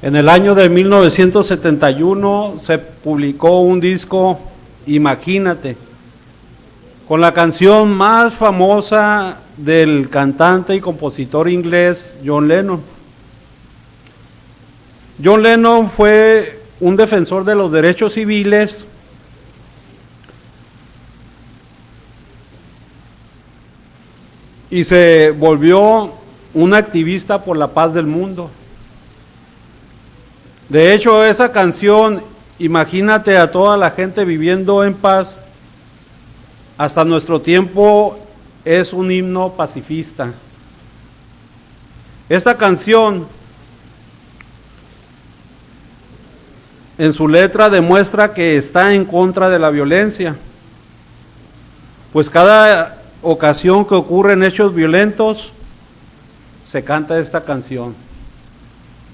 En el año de 1971 se publicó un disco, Imagínate, con la canción más famosa del cantante y compositor inglés John Lennon. John Lennon fue un defensor de los derechos civiles y se volvió un activista por la paz del mundo. De hecho, esa canción, Imagínate, a toda la gente viviendo en paz, hasta nuestro tiempo es un himno pacifista. Esta canción, en su letra, demuestra que está en contra de la violencia, pues cada ocasión que ocurren hechos violentos, se canta esta canción.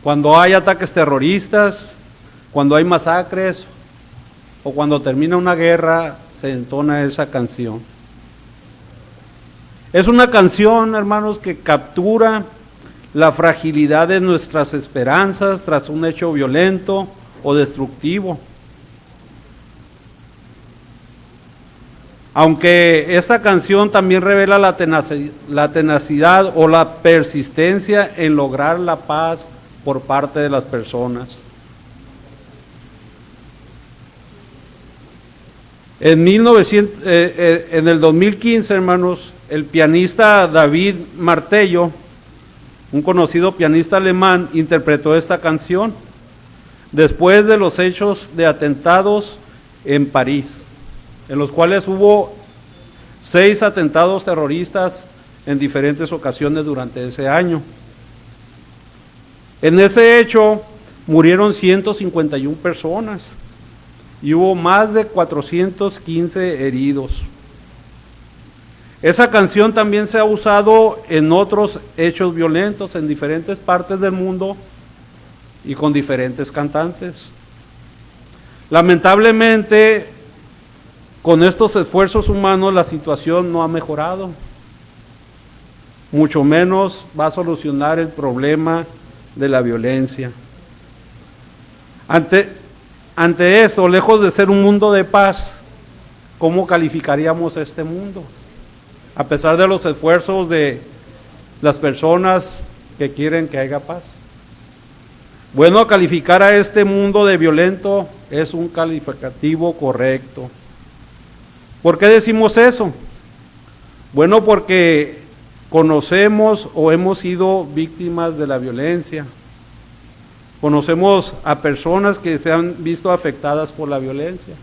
Cuando hay ataques terroristas, cuando hay masacres, o cuando termina una guerra, se entona esa canción. Es una canción, hermanos, que captura la fragilidad de nuestras esperanzas tras un hecho violento o destructivo. Aunque esta canción también revela la tenacidad o la persistencia en lograr la paz por parte de las personas. En el 2015, hermanos, el pianista David Martello, un conocido pianista alemán, interpretó esta canción después de los hechos de atentados en París, en los cuales hubo 6 atentados terroristas en diferentes ocasiones durante ese año. En ese hecho murieron 151 personas y hubo más de 415 heridos. Esa canción también se ha usado en otros hechos violentos en diferentes partes del mundo y con diferentes cantantes. Lamentablemente, con estos esfuerzos humanos la situación no ha mejorado, mucho menos va a solucionar el problema de la violencia. Ante esto, lejos de ser un mundo de paz, ¿cómo calificaríamos este mundo? A pesar de los esfuerzos de las personas que quieren que haya paz. Bueno, calificar a este mundo de violento es un calificativo correcto. ¿Por qué decimos eso? Bueno, porque conocemos o hemos sido víctimas de la violencia. Conocemos a personas que se han visto afectadas por la violencia.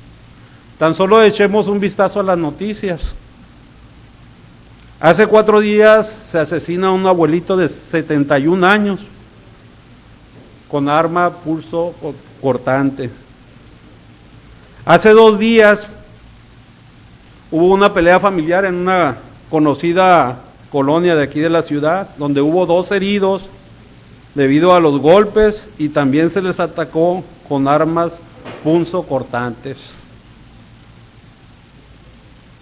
Tan solo echemos un vistazo a las noticias. Hace 4 días se asesina a un abuelito de 71 años con arma pulso cortante. Hace 2 días hubo una pelea familiar en una conocida colonia de aquí de la ciudad, donde hubo 2 heridos debido a los golpes y también se les atacó con armas punzocortantes.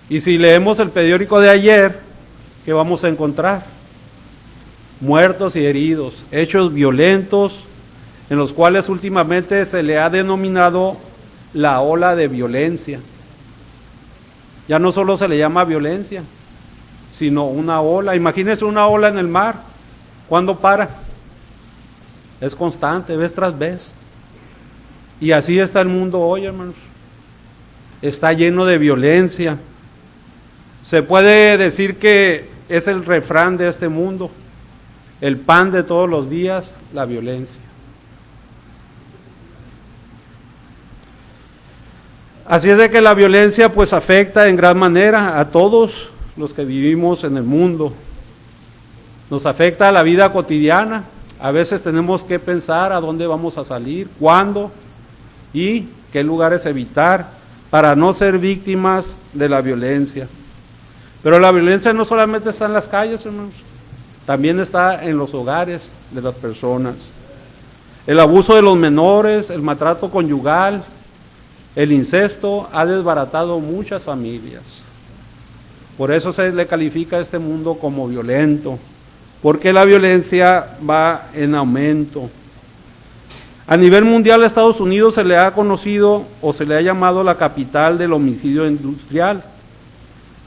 Y si leemos el periódico de ayer, ¿qué vamos a encontrar? Muertos y heridos, hechos violentos en los cuales últimamente se le ha denominado la ola de violencia. Ya no solo se le llama violencia, sino una ola. Imagínense una ola en el mar. ¿Cuándo para? Es constante, vez tras vez. Y así está el mundo hoy, hermanos. Está lleno de violencia. Se puede decir que es el refrán de este mundo. El pan de todos los días, la violencia. Así es de que la violencia pues afecta en gran manera a todos los que vivimos en el mundo. Nos afecta a la vida cotidiana. A veces tenemos que pensar a dónde vamos a salir, cuándo y qué lugares evitar para no ser víctimas de la violencia. Pero la violencia no solamente está en las calles, hermanos, también está en los hogares de las personas. El abuso de los menores, el maltrato conyugal, el incesto ha desbaratado muchas familias. Por eso se le califica a este mundo como violento, porque la violencia va en aumento. A nivel mundial, a Estados Unidos se le ha conocido o se le ha llamado la capital del homicidio industrial,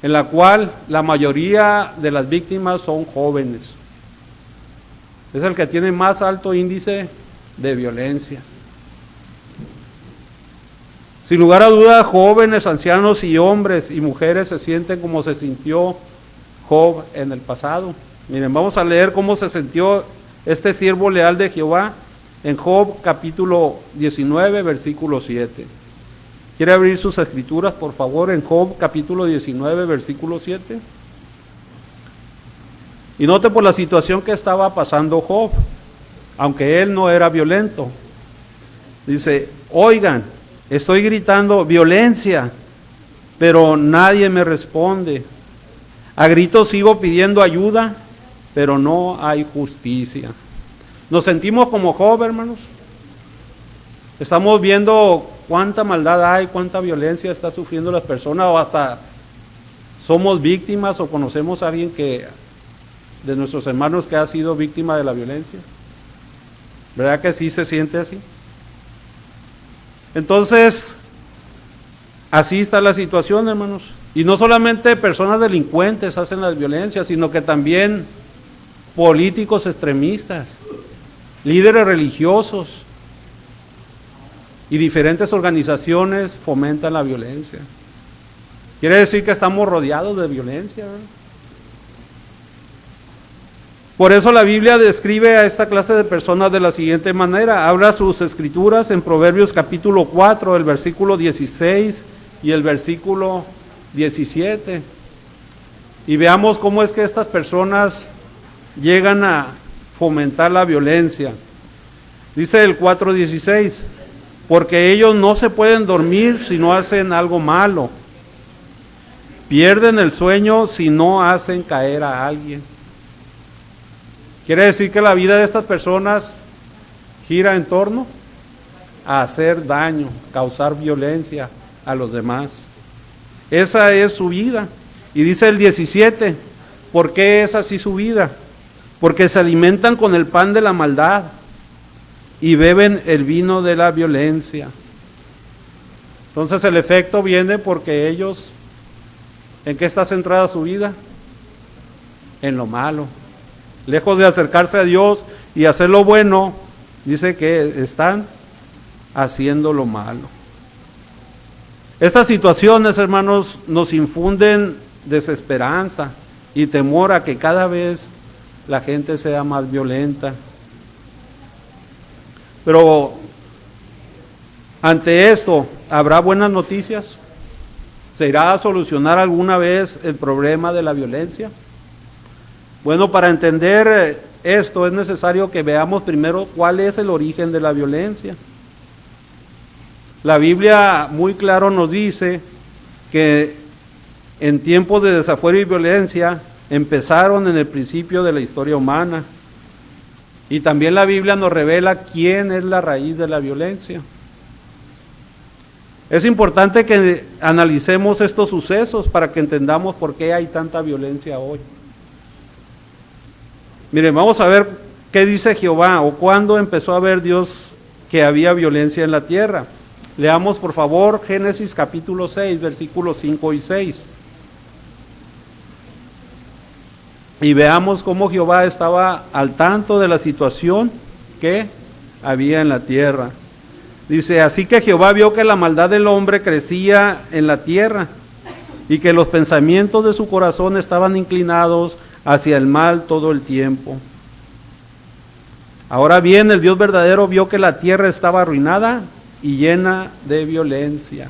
en la cual la mayoría de las víctimas son jóvenes. Es el que tiene más alto índice de violencia. Sin lugar a dudas, jóvenes, ancianos y hombres y mujeres se sienten como se sintió Job en el pasado. Miren, vamos a leer cómo se sintió este siervo leal de Jehová en Job capítulo 19, versículo 7. ¿Quiere abrir sus escrituras, por favor, en Job capítulo 19, versículo 7? Y note por la situación que estaba pasando Job, aunque él no era violento. Dice, oigan, estoy gritando violencia, pero nadie me responde. A gritos sigo pidiendo ayuda, pero no hay justicia. Nos sentimos como Job, hermanos. Estamos viendo cuánta maldad hay, cuánta violencia está sufriendo las personas, o hasta somos víctimas o conocemos a alguien de nuestros hermanos que ha sido víctima de la violencia. ¿Verdad que sí se siente así? Entonces, así está la situación, hermanos. Y no solamente personas delincuentes hacen las violencias, sino que también políticos extremistas, líderes religiosos y diferentes organizaciones fomentan la violencia. Quiere decir que estamos rodeados de violencia, ¿verdad? Por eso la Biblia describe a esta clase de personas de la siguiente manera. Habla sus escrituras en Proverbios capítulo 4, el versículo 16 y el versículo 17. Y veamos cómo es que estas personas llegan a fomentar la violencia. Dice el 4:16, porque ellos no se pueden dormir si no hacen algo malo. Pierden el sueño si no hacen caer a alguien. Quiere decir que la vida de estas personas gira en torno a hacer daño, causar violencia a los demás. Esa es su vida. Y dice el 17, ¿por qué es así su vida? Porque se alimentan con el pan de la maldad y beben el vino de la violencia. Entonces el efecto viene porque ellos, ¿en qué está centrada su vida? En lo malo. Lejos de acercarse a Dios y hacer lo bueno, dice que están haciendo lo malo. Estas situaciones, hermanos, nos infunden desesperanza y temor a que cada vez la gente sea más violenta. Pero ante esto, ¿habrá buenas noticias? ¿Se irá a solucionar alguna vez el problema de la violencia? Bueno, para entender esto es necesario que veamos primero cuál es el origen de la violencia. La Biblia muy claro nos dice que en tiempos de desafuero y violencia empezaron en el principio de la historia humana. Y también la Biblia nos revela quién es la raíz de la violencia. Es importante que analicemos estos sucesos para que entendamos por qué hay tanta violencia hoy. Miren, vamos a ver qué dice Jehová o cuándo empezó a ver Dios que había violencia en la tierra. Leamos por favor Génesis capítulo 6, versículos 5 y 6. Y veamos cómo Jehová estaba al tanto de la situación que había en la tierra. Dice, así que Jehová vio que la maldad del hombre crecía en la tierra y que los pensamientos de su corazón estaban inclinados hacia el mal todo el tiempo. Ahora bien, el Dios verdadero vio que la tierra estaba arruinada y llena de violencia.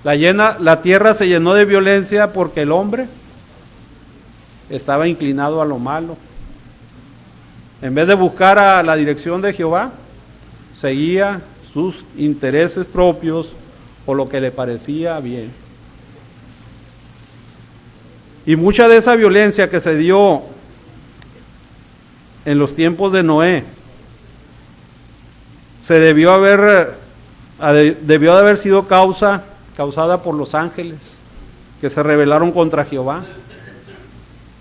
La tierra se llenó de violencia porque el hombre estaba inclinado a lo malo. En vez de buscar a la dirección de Jehová, seguía sus intereses propios o lo que le parecía bien. Y mucha de esa violencia que se dio en los tiempos de Noé debió de haber sido causada por los ángeles que se rebelaron contra Jehová.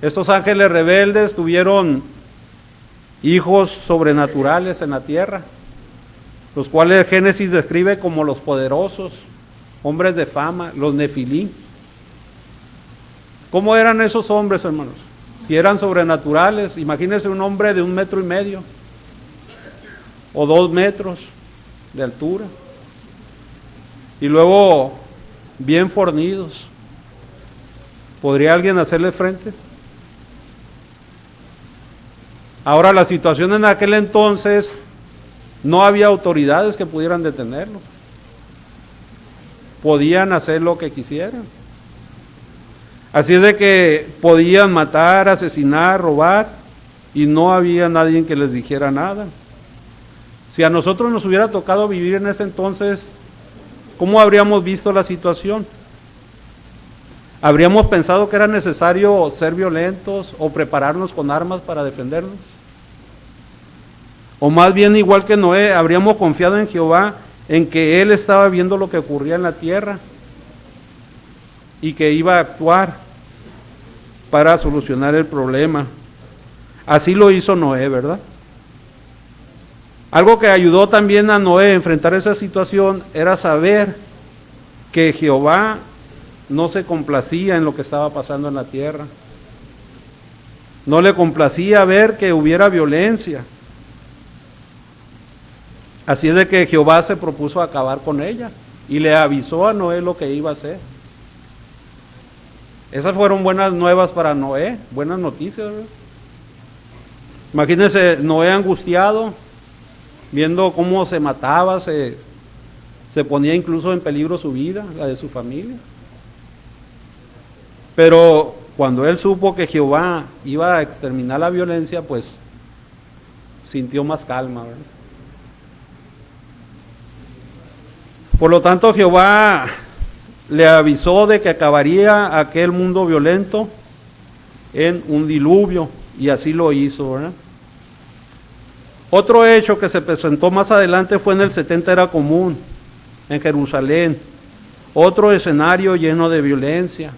Estos ángeles rebeldes tuvieron hijos sobrenaturales en la tierra los cuales Génesis describe como los poderosos, hombres de fama, los Nefilim. ¿Cómo eran esos hombres, hermanos? Si eran sobrenaturales, imagínense un hombre de 1,5 metros o 2 metros de altura, y luego bien fornidos. ¿Podría alguien hacerle frente? Ahora, la situación en aquel entonces, no había autoridades que pudieran detenerlo. Podían hacer lo que quisieran. Así es de que podían matar, asesinar, robar, y no había nadie que les dijera nada. Si a nosotros nos hubiera tocado vivir en ese entonces, ¿cómo habríamos visto la situación? ¿Habríamos pensado que era necesario ser violentos o prepararnos con armas para defendernos? O más bien, igual que Noé, habríamos confiado en Jehová, en que Él estaba viendo lo que ocurría en la tierra y que iba a actuar para solucionar el problema. Así lo hizo Noé, ¿verdad? Algo que ayudó también a Noé a enfrentar esa situación era saber que Jehová no se complacía en lo que estaba pasando en la tierra. No le complacía ver que hubiera violencia. Así es de que Jehová se propuso acabar con ella y le avisó a Noé lo que iba a hacer. Esas fueron buenas nuevas para Noé, buenas noticias, ¿verdad? Imagínense Noé angustiado, viendo cómo se mataba, se ponía incluso en peligro su vida, la de su familia. Pero cuando él supo que Jehová iba a exterminar la violencia, pues sintió más calma, ¿verdad? Por lo tanto, Jehová le avisó de que acabaría aquel mundo violento en un diluvio, y así lo hizo, ¿verdad? Otro hecho que se presentó más adelante fue en el 70 era común, en Jerusalén. Otro escenario lleno de violencia.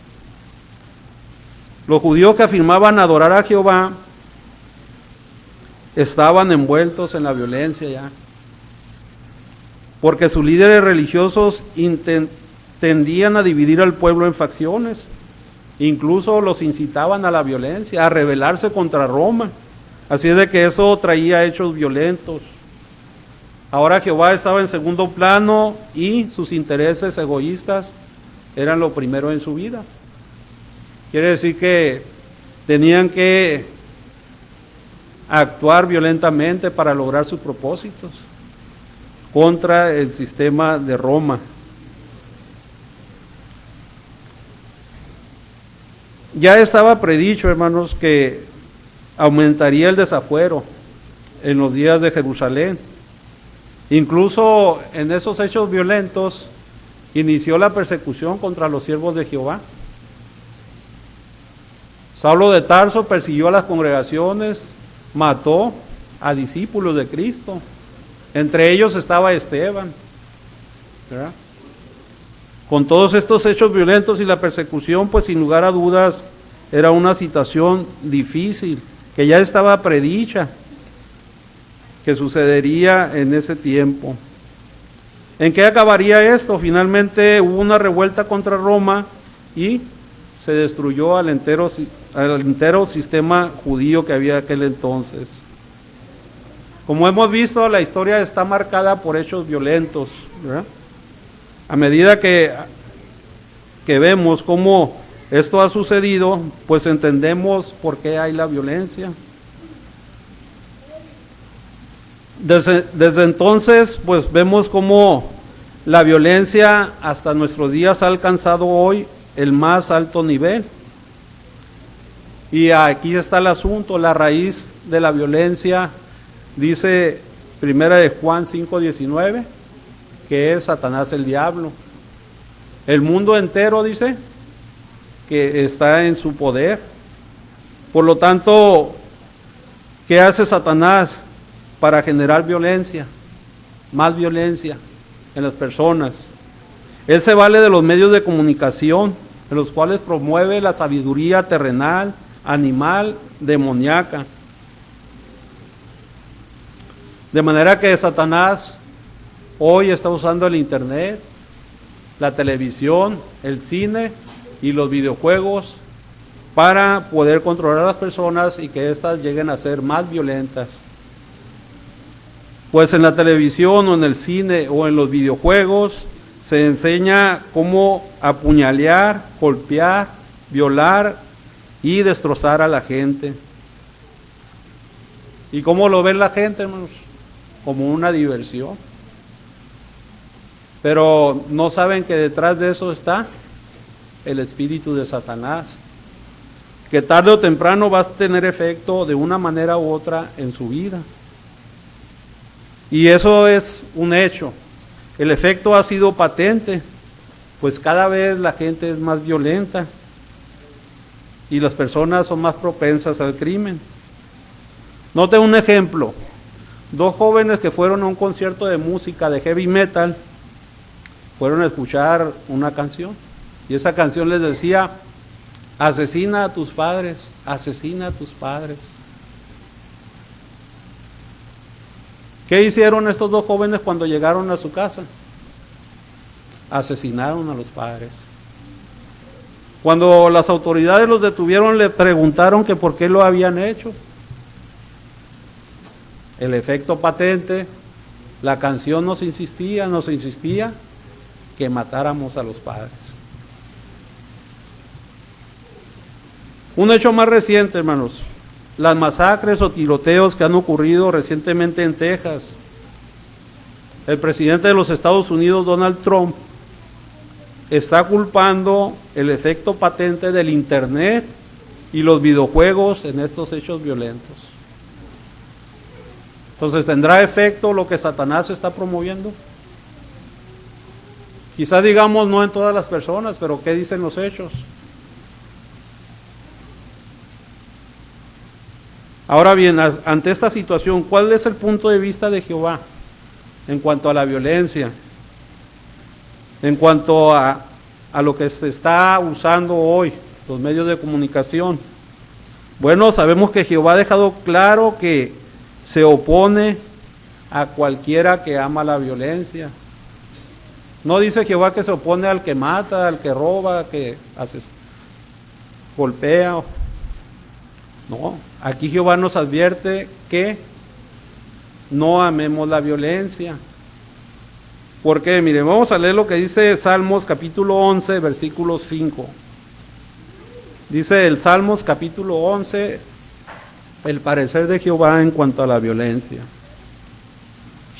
Los judíos que afirmaban adorar a Jehová estaban envueltos en la violencia ya, porque sus líderes religiosos tendían a dividir al pueblo en facciones, incluso los incitaban a la violencia, a rebelarse contra Roma. Así es de que eso traía hechos violentos. Ahora Jehová estaba en segundo plano y sus intereses egoístas eran lo primero en su vida. Quiere decir que tenían que actuar violentamente para lograr sus propósitos contra el sistema de Roma. Ya estaba predicho, hermanos, que aumentaría el desafuero en los días de Jerusalén. Incluso en esos hechos violentos inició la persecución contra los siervos de Jehová. Saulo de Tarso persiguió a las congregaciones, mató a discípulos de Cristo. Entre ellos estaba Esteban, ¿verdad? Con todos estos hechos violentos y la persecución, pues sin lugar a dudas era una situación difícil, que ya estaba predicha, que sucedería en ese tiempo. ¿En qué acabaría esto? Finalmente hubo una revuelta contra Roma y se destruyó al entero sistema judío que había aquel entonces. Como hemos visto, la historia está marcada por hechos violentos, ¿verdad? A medida que vemos cómo esto ha sucedido, pues entendemos por qué hay la violencia. Desde entonces, pues vemos cómo la violencia hasta nuestros días ha alcanzado hoy el más alto nivel. Y aquí está el asunto, la raíz de la violencia, dice Primera de Juan 5:19, que es Satanás el diablo. El mundo entero, dice, que está en su poder. Por lo tanto, ¿qué hace Satanás para generar violencia? Más violencia en las personas. Él se vale de los medios de comunicación, en los cuales promueve la sabiduría terrenal, animal, demoníaca. De manera que Satanás hoy está usando el internet, la televisión, el cine y los videojuegos para poder controlar a las personas y que éstas lleguen a ser más violentas. Pues en la televisión o en el cine o en los videojuegos se enseña cómo apuñalar, golpear, violar y destrozar a la gente. ¿Y cómo lo ve la gente, hermanos? Como una diversión. Pero no saben que detrás de eso está el espíritu de Satanás, que tarde o temprano va a tener efecto de una manera u otra en su vida. Y eso es un hecho. El efecto ha sido patente, pues cada vez la gente es más violenta y las personas son más propensas al crimen. Note un ejemplo. 2 jóvenes que fueron a un concierto de música de heavy metal, fueron a escuchar una canción, y esa canción les decía: asesina a tus padres, asesina a tus padres. ¿Qué hicieron estos 2 jóvenes cuando llegaron a su casa? Asesinaron a los padres. Cuando las autoridades los detuvieron, le preguntaron que por qué lo habían hecho. El efecto patente, la canción nos insistía que matáramos a los padres. Un hecho más reciente, hermanos, las masacres o tiroteos que han ocurrido recientemente en Texas. El presidente de los Estados Unidos, Donald Trump, está culpando el efecto patente del internet y los videojuegos en estos hechos violentos. Entonces, ¿tendrá efecto lo que Satanás está promoviendo? Quizás digamos no en todas las personas, pero ¿qué dicen los hechos? Ahora bien, ante esta situación, ¿cuál es el punto de vista de Jehová en cuanto a la violencia? En cuanto a lo que se está usando hoy, los medios de comunicación. Bueno, sabemos que Jehová ha dejado claro que se opone a cualquiera que ama la violencia. No dice Jehová que se opone al que mata, al que roba, que golpea. No, aquí Jehová nos advierte que no amemos la violencia. Porque, miren, vamos a leer lo que dice Salmos capítulo 11, versículo 5. Dice el Salmos capítulo 11, el parecer de Jehová en cuanto a la violencia.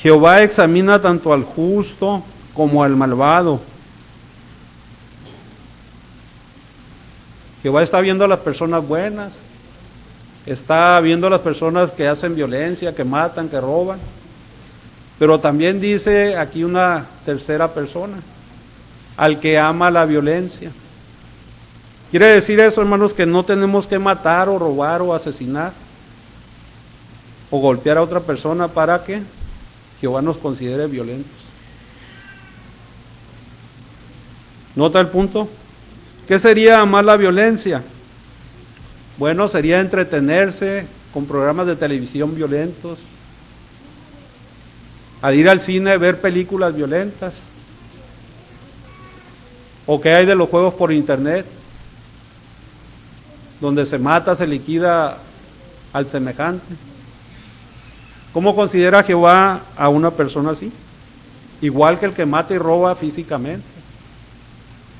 Jehová examina tanto al justo como al malvado. Jehová está viendo a las personas buenas, está viendo a las personas que hacen violencia, que matan, que roban. Pero también dice aquí una tercera persona, al que ama la violencia. Quiere decir eso, hermanos, que no tenemos que matar o robar o asesinar o golpear a otra persona para que Jehová nos considere violentos. ¿Nota el punto? ¿Qué sería amar la violencia? Bueno, sería entretenerse con programas de televisión violentos, al ir al cine, ver películas violentas. ¿O qué hay de los juegos por internet? Donde se mata, se liquida al semejante. ¿Cómo considera Jehová a una persona así? Igual que el que mata y roba físicamente,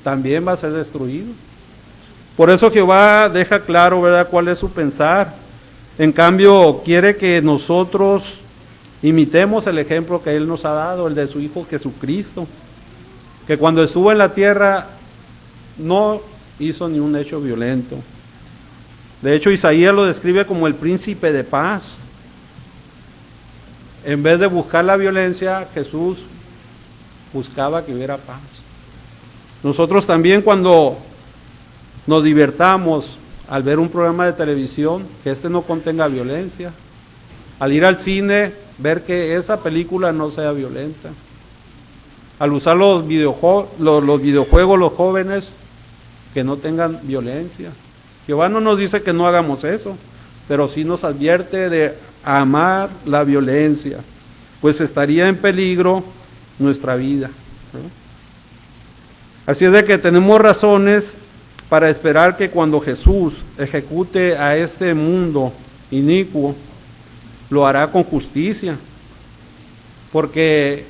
también va a ser destruido. Por eso Jehová deja claro, ¿verdad?, cuál es su pensar. En cambio, quiere que nosotros imitemos el ejemplo que Él nos ha dado, el de su Hijo Jesucristo, que cuando estuvo en la tierra no hizo ni un hecho violento. De hecho, Isaías lo describe como el príncipe de paz. En vez de buscar la violencia, Jesús buscaba que hubiera paz. Nosotros también, cuando nos divertamos al ver un programa de televisión, que este no contenga violencia, al ir al cine, ver que esa película no sea violenta, al usar los videojuegos, los jóvenes, que no tengan violencia. Jehová no nos dice que no hagamos eso, pero sí nos advierte de amar la violencia, pues estaría en peligro nuestra vida, ¿no? Así es de que tenemos razones para esperar que cuando Jesús ejecute a este mundo inicuo, lo hará con justicia, porque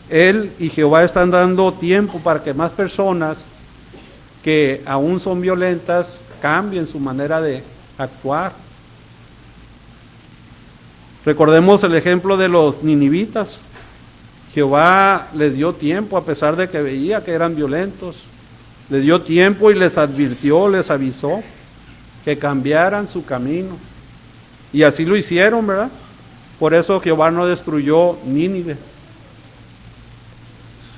Él y Jehová están dando tiempo para que más personas que aún son violentas cambien su manera de actuar. Recordemos el ejemplo de los ninivitas. Jehová les dio tiempo a pesar de que veía que eran violentos. Les dio tiempo y les advirtió, les avisó que cambiaran su camino. Y así lo hicieron, ¿verdad? Por eso Jehová no destruyó Nínive.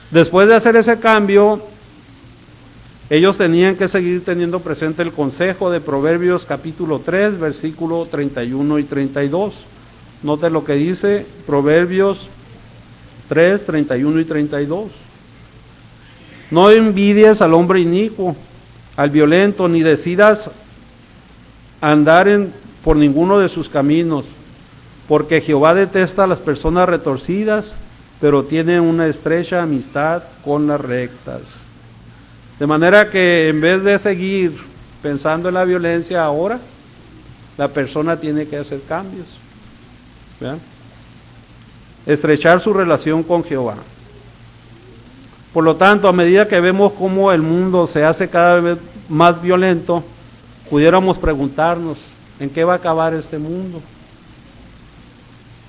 Después de hacer ese cambio, ellos tenían que seguir teniendo presente el consejo de Proverbios capítulo 3, versículo 31 y 32. Note lo que dice Proverbios 3, 31 y 32. No envidies al hombre inicuo, al violento, ni decidas andar por ninguno de sus caminos, porque Jehová detesta a las personas retorcidas, pero tiene una estrecha amistad con las rectas. De manera que en vez de seguir pensando en la violencia ahora, la persona tiene que hacer cambios. ¿Vean? Estrechar su relación con Jehová. Por lo tanto, a medida que vemos cómo el mundo se hace cada vez más violento, pudiéramos preguntarnos, ¿en qué va a acabar este mundo?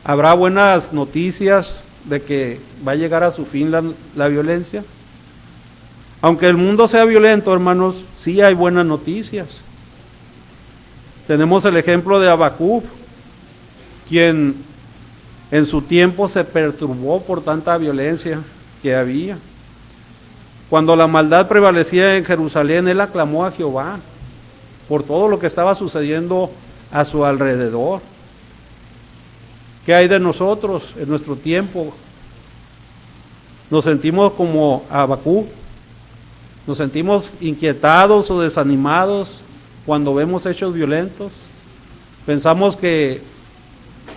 ¿Habrá buenas noticias de que va a llegar a su fin la violencia? Aunque el mundo sea violento, hermanos, sí hay buenas noticias. Tenemos el ejemplo de Habacuc, quien en su tiempo se perturbó por tanta violencia que había. Cuando la maldad prevalecía en Jerusalén, él aclamó a Jehová por todo lo que estaba sucediendo a su alrededor. ¿Qué hay de nosotros en nuestro tiempo? ¿Nos sentimos como Habacuc? ¿Nos sentimos inquietados o desanimados cuando vemos hechos violentos? ¿Pensamos que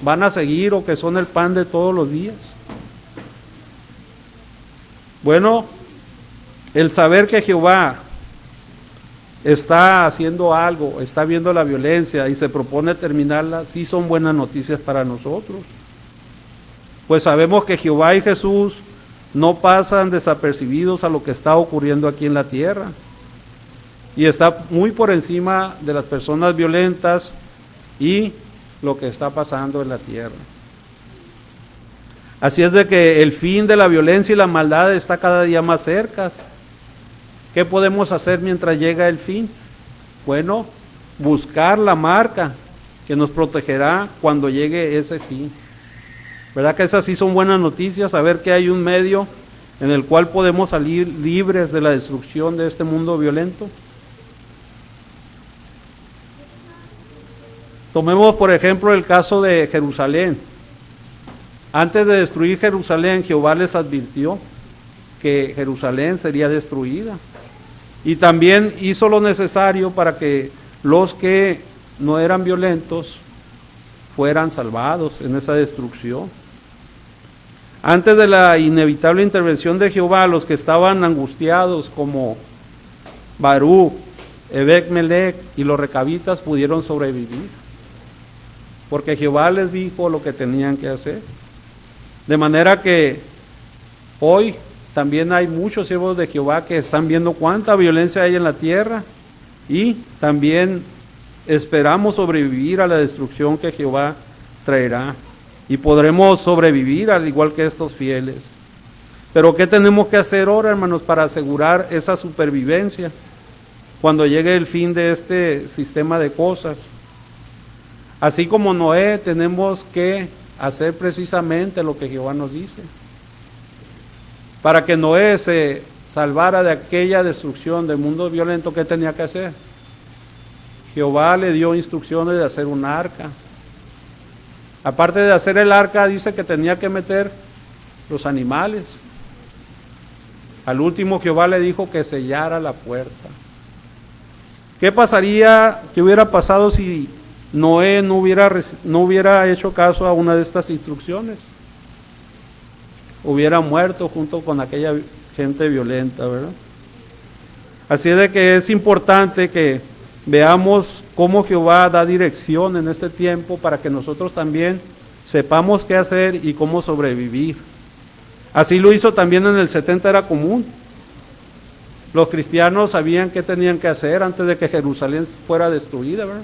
van a seguir o que son el pan de todos los días? Bueno, el saber que Jehová está haciendo algo, está viendo la violencia y se propone terminarla, sí son buenas noticias para nosotros. Pues sabemos que Jehová y Jesús no pasan desapercibidos a lo que está ocurriendo aquí en la tierra. Y está muy por encima de las personas violentas y lo que está pasando en la tierra. Así es de que el fin de la violencia y la maldad está cada día más cerca. ¿Qué podemos hacer mientras llega el fin? Bueno, buscar la marca que nos protegerá cuando llegue ese fin. ¿Verdad que esas sí son buenas noticias? Saber que hay un medio en el cual podemos salir libres de la destrucción de este mundo violento. Tomemos por ejemplo el caso de Jerusalén. Antes de destruir Jerusalén, Jehová les advirtió que Jerusalén sería destruida. Y también hizo lo necesario para que los que no eran violentos fueran salvados en esa destrucción. Antes de la inevitable intervención de Jehová, los que estaban angustiados como Baruch, Ebed-Melech y los recabitas pudieron sobrevivir, porque Jehová les dijo lo que tenían que hacer. De manera que hoy también hay muchos siervos de Jehová que están viendo cuánta violencia hay en la tierra y también esperamos sobrevivir a la destrucción que Jehová traerá y podremos sobrevivir al igual que estos fieles. Pero ¿qué tenemos que hacer ahora, hermanos, para asegurar esa supervivencia cuando llegue el fin de este sistema de cosas? Así como Noé, tenemos que hacer precisamente lo que Jehová nos dice. Para que Noé se salvara de aquella destrucción del mundo violento, ¿qué tenía que hacer? Jehová le dio instrucciones de hacer un arca. Aparte de hacer el arca, dice que tenía que meter los animales. Al último Jehová le dijo que sellara la puerta. ¿Qué pasaría, qué hubiera pasado si Noé no hubiera hecho caso a una de estas instrucciones? hubiera muerto junto con aquella gente violenta, ¿verdad? Así es de que es importante que veamos cómo Jehová da dirección en este tiempo para que nosotros también sepamos qué hacer y cómo sobrevivir. Así lo hizo también en el 70, era común. Los cristianos sabían qué tenían que hacer antes de que Jerusalén fuera destruida, ¿verdad?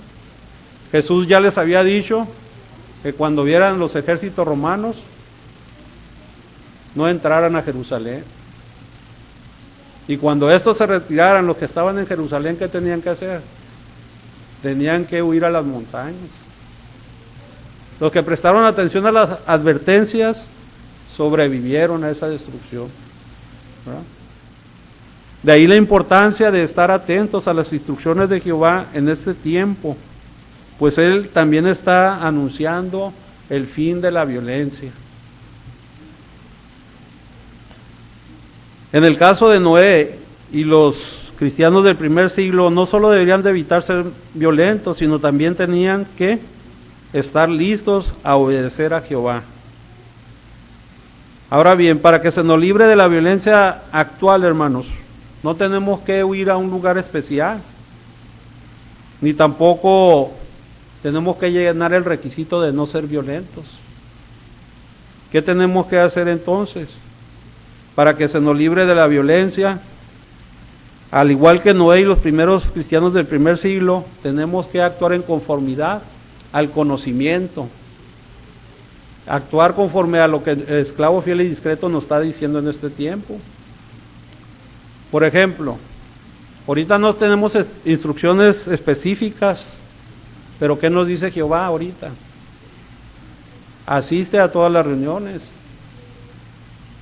Jesús ya les había dicho que cuando vieran los ejércitos romanos no entraran a Jerusalén. Y cuando estos se retiraran, los que estaban en Jerusalén, ¿qué tenían que hacer? Tenían que huir a las montañas. Los que prestaron atención a las advertencias sobrevivieron a esa destrucción, ¿verdad? De ahí la importancia de estar atentos a las instrucciones de Jehová en este tiempo, pues Él también está anunciando el fin de la violencia. En el caso de Noé y los cristianos del primer siglo, no solo deberían de evitar ser violentos, sino también tenían que estar listos a obedecer a Jehová. Ahora bien, para que se nos libre de la violencia actual, hermanos, no tenemos que huir a un lugar especial, ni tampoco tenemos que llenar el requisito de no ser violentos. ¿Qué tenemos que hacer entonces? Para que se nos libre de la violencia, al igual que Noé y los primeros cristianos del primer siglo, tenemos que actuar en conformidad al conocimiento, actuar conforme a lo que el esclavo fiel y discreto nos está diciendo en este tiempo. Por ejemplo, ahorita no tenemos instrucciones específicas, pero ¿qué nos dice Jehová ahorita? Asiste a todas las reuniones.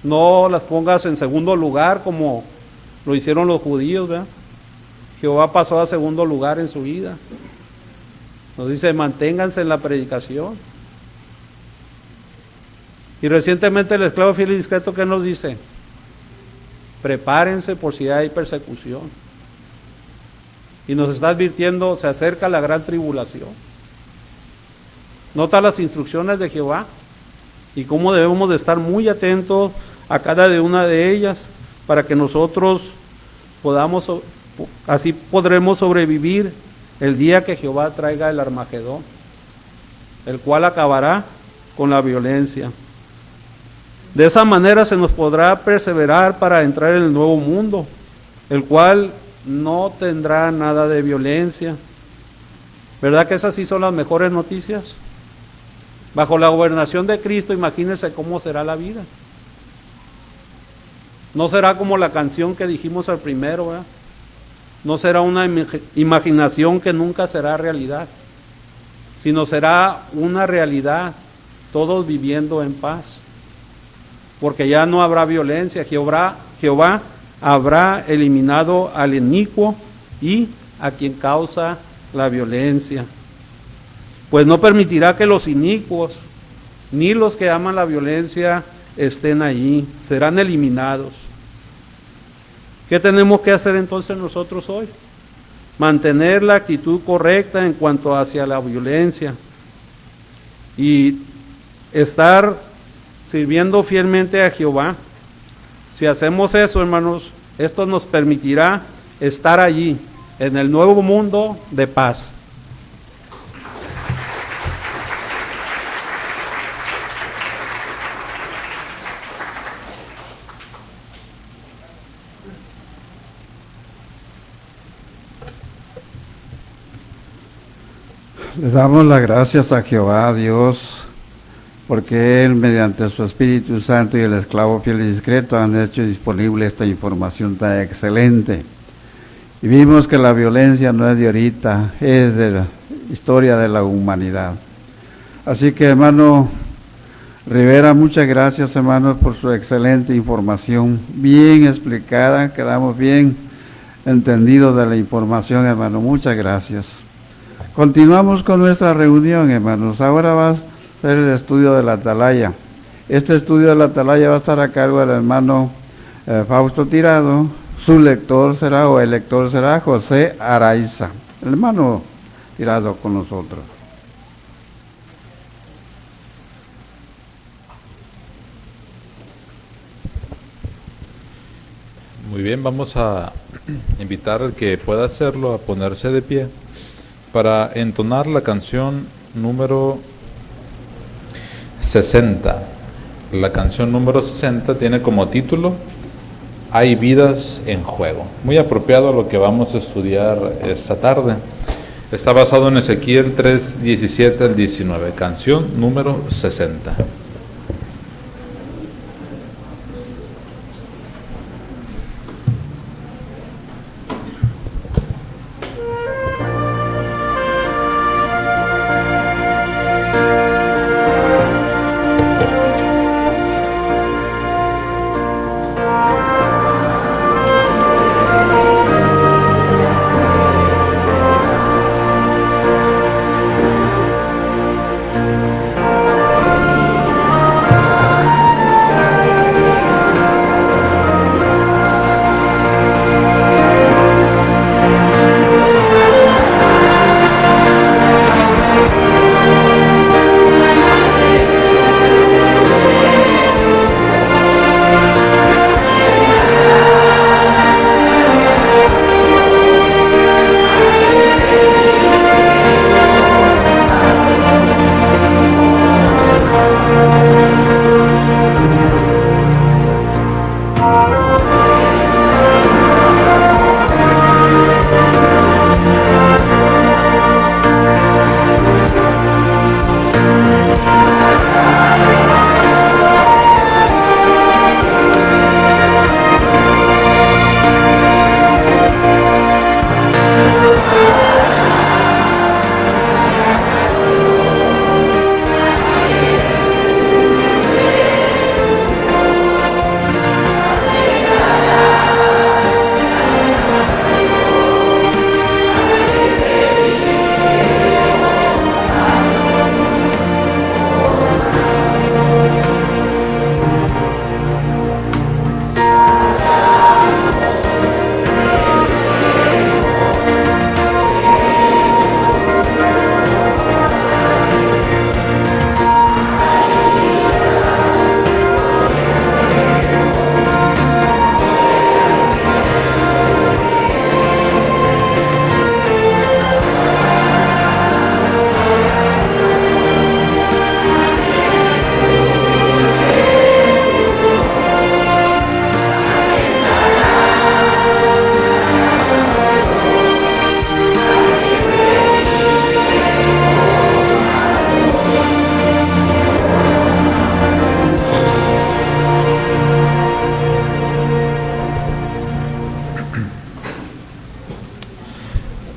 No las pongas en segundo lugar como lo hicieron los judíos, ¿verdad? Jehová pasó a segundo lugar en su vida. Nos dice, manténganse en la predicación. Y recientemente el esclavo fiel y discreto, ¿qué nos dice? Prepárense por si hay persecución. Y nos está advirtiendo, se acerca la gran tribulación. Nota las instrucciones de Jehová y cómo debemos de estar muy atentos a cada una de ellas para que nosotros podamos, así podremos sobrevivir el día que Jehová traiga el Armagedón, el cual acabará con la violencia. De esa manera se nos podrá perseverar para entrar en el nuevo mundo, el cual no tendrá nada de violencia. ¿Verdad que esas sí son las mejores noticias? Bajo la gobernación de Cristo, imagínense cómo será la vida. No será como la canción que dijimos al primero, ¿verdad? No será una imaginación que nunca será realidad, sino será una realidad, todos viviendo en paz. Porque ya no habrá violencia, Jehová habrá eliminado al inicuo y a quien causa la violencia. Pues no permitirá que los inicuos ni los que aman la violencia estén allí, serán eliminados. ¿Qué tenemos que hacer entonces nosotros hoy? Mantener la actitud correcta en cuanto hacia la violencia y estar sirviendo fielmente a Jehová. Si hacemos eso, hermanos, esto nos permitirá estar allí, en el nuevo mundo de paz. Le damos las gracias a Jehová, Dios, porque Él, mediante su Espíritu Santo y el esclavo fiel y discreto, han hecho disponible esta información tan excelente. Y vimos que la violencia no es de ahorita, es de la historia de la humanidad. Así que, hermano Rivera, muchas gracias, hermanos, por su excelente información, bien explicada, quedamos bien entendidos de la información, hermano, muchas gracias. Continuamos con nuestra reunión, hermanos. Ahora va a ser el estudio de la Atalaya. Este estudio de la Atalaya va a estar a cargo del hermano Fausto Tirado. Su lector será, o el lector será, José Araiza. El hermano Tirado con nosotros. Muy bien, vamos a invitar al que pueda hacerlo a ponerse de pie para entonar la canción número 60. La canción número 60 tiene como título Hay vidas en juego. Muy apropiado a lo que vamos a estudiar esta tarde. Está basado en Ezequiel 3, 17 al 19. Canción número 60.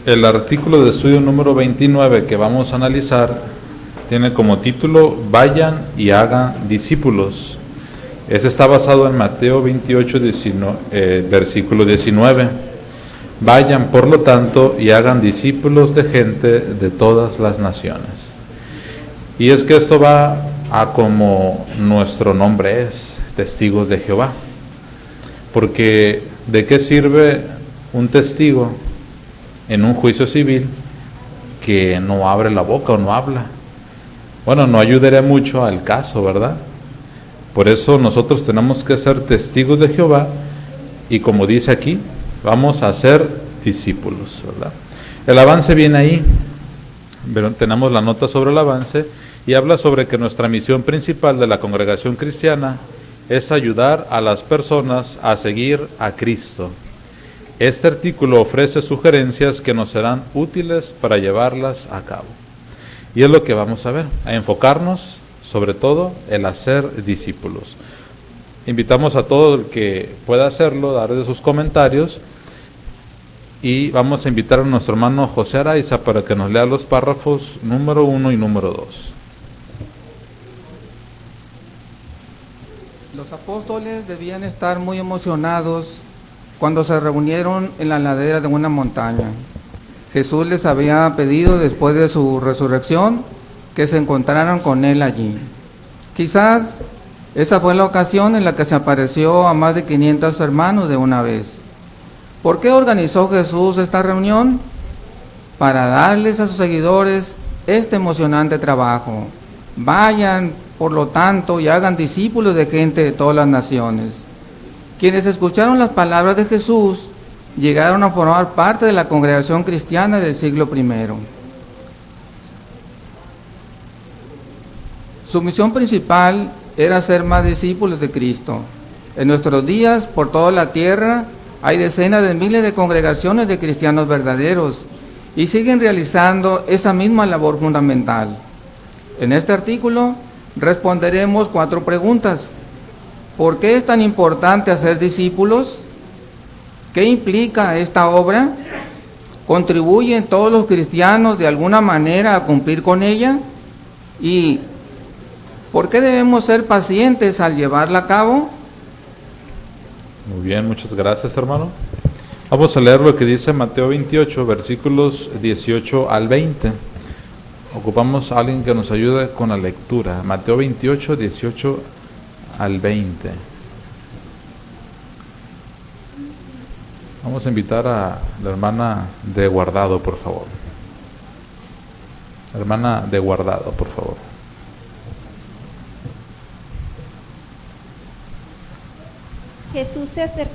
El artículo de estudio número 29 que vamos a analizar tiene como título Vayan y hagan discípulos. Ese está basado en Mateo 28, versículo 19. Vayan, por lo tanto, y hagan discípulos de gente de todas las naciones. Y es que esto va a como nuestro nombre es, testigos de Jehová. Porque ¿de qué sirve un testigo en un juicio civil que no abre la boca o no habla? Bueno, no ayudaría mucho al caso, ¿verdad? Por eso nosotros tenemos que ser testigos de Jehová y, como dice aquí, vamos a ser discípulos, ¿verdad? El avance viene ahí, pero tenemos la nota sobre el avance y habla sobre que nuestra misión principal de la congregación cristiana es ayudar a las personas a seguir a Cristo. Este artículo ofrece sugerencias que nos serán útiles para llevarlas a cabo. Y es lo que vamos a ver, a enfocarnos sobre todo el hacer discípulos. Invitamos a todo el que pueda hacerlo, dar de sus comentarios, y vamos a invitar a nuestro hermano José Araiza para que nos lea los párrafos número 1 y número 2. Los apóstoles debían estar muy emocionados cuando se reunieron en la ladera de una montaña. Jesús les había pedido después de su resurrección que se encontraran con él allí. Quizás esa fue la ocasión en la que se apareció a más de 500 hermanos de una vez. ¿Por qué organizó Jesús esta reunión? Para darles a sus seguidores este emocionante trabajo. Vayan, por lo tanto, y hagan discípulos de gente de todas las naciones. Quienes escucharon las palabras de Jesús llegaron a formar parte de la congregación cristiana del siglo I. Su misión principal era ser más discípulos de Cristo. En nuestros días, por toda la tierra, hay decenas de miles de congregaciones de cristianos verdaderos y siguen realizando esa misma labor fundamental. En este artículo responderemos 4 preguntas. ¿Por qué es tan importante hacer discípulos? ¿Qué implica esta obra? ¿Contribuyen todos los cristianos de alguna manera a cumplir con ella? ¿Y por qué debemos ser pacientes al llevarla a cabo? Muy bien, muchas gracias, hermano. Vamos a leer lo que dice Mateo 28, versículos 18 al 20. Ocupamos a alguien que nos ayude con la lectura. Mateo 28, 18 al 20. Vamos a invitar a la hermana de Guardado, por favor. Hermana de Guardado, por favor. Jesús se acercó.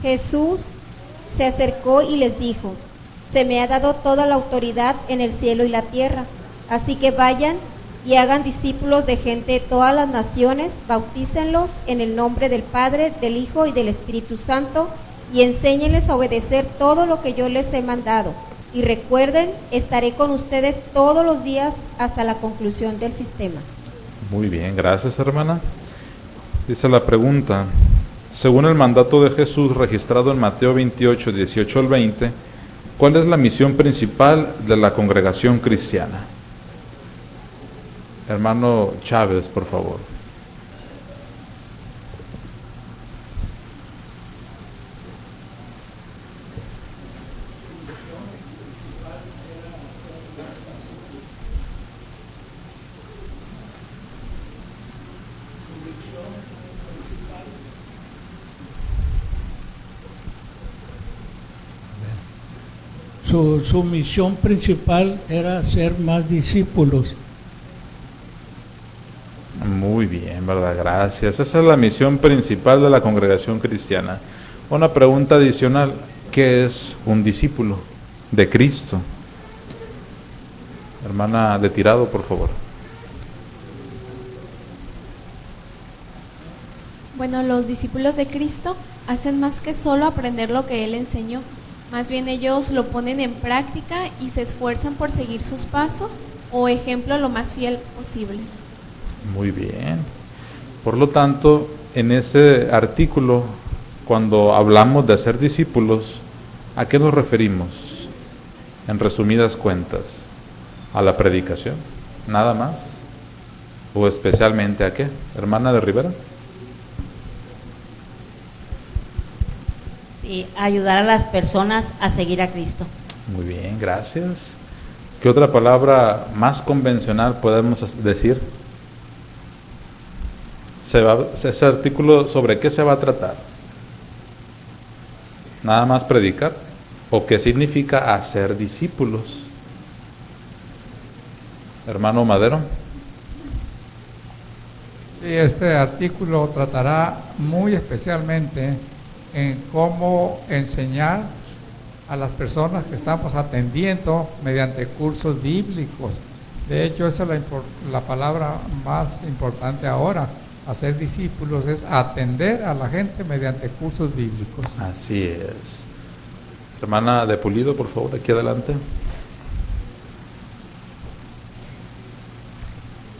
Jesús se acercó y les dijo: se me ha dado toda la autoridad en el cielo y la tierra, así que vayan y hagan discípulos de gente de todas las naciones, bautícenlos en el nombre del Padre, del Hijo y del Espíritu Santo, y enséñenles a obedecer todo lo que yo les he mandado. Y recuerden, estaré con ustedes todos los días hasta la conclusión del sistema. Muy bien, gracias, hermana. Dice la pregunta: según el mandato de Jesús registrado en Mateo 28, 18 al 20, ¿cuál es la misión principal de la congregación cristiana? Hermano Chávez, por favor. Su misión principal era ser más discípulos. Muy bien, ¿verdad? Gracias. Esa es la misión principal de la congregación cristiana. Una pregunta adicional: ¿qué es un discípulo de Cristo? Hermana de Tirado, por favor. Bueno, los discípulos de Cristo hacen más que solo aprender lo que Él enseñó. Más bien ellos lo ponen en práctica y se esfuerzan por seguir sus pasos o ejemplo lo más fiel posible. Muy bien. Por lo tanto, en ese artículo, cuando hablamos de hacer discípulos, ¿a qué nos referimos? En resumidas cuentas, ¿a la predicación? ¿Nada más? ¿O especialmente a qué? Hermana de Rivera. Sí, ayudar a las personas a seguir a Cristo. Muy bien, gracias. ¿Qué otra palabra más convencional podemos decir? Ese artículo, ¿sobre qué se va a tratar? ¿Nada más predicar? ¿O qué significa hacer discípulos? Hermano Madero. Sí, este artículo tratará muy especialmente en cómo enseñar a las personas que estamos atendiendo mediante cursos bíblicos. De hecho, esa es la palabra más importante ahora. Hacer discípulos es atender a la gente mediante cursos bíblicos. Así es. Hermana de Pulido, por favor, aquí adelante.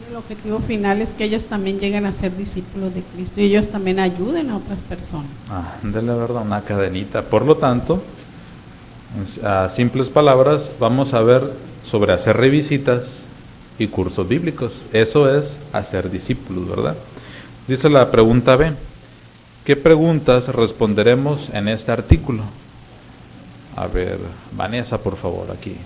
El objetivo final es que ellos también lleguen a ser discípulos de Cristo y ellos también ayuden a otras personas. De la verdad, una cadenita. Por lo tanto, a simples palabras, vamos a ver sobre hacer revisitas y cursos bíblicos. Eso es hacer discípulos, ¿verdad? Dice la pregunta B: ¿qué preguntas responderemos en este artículo? A ver, Vanessa, por favor, aquí.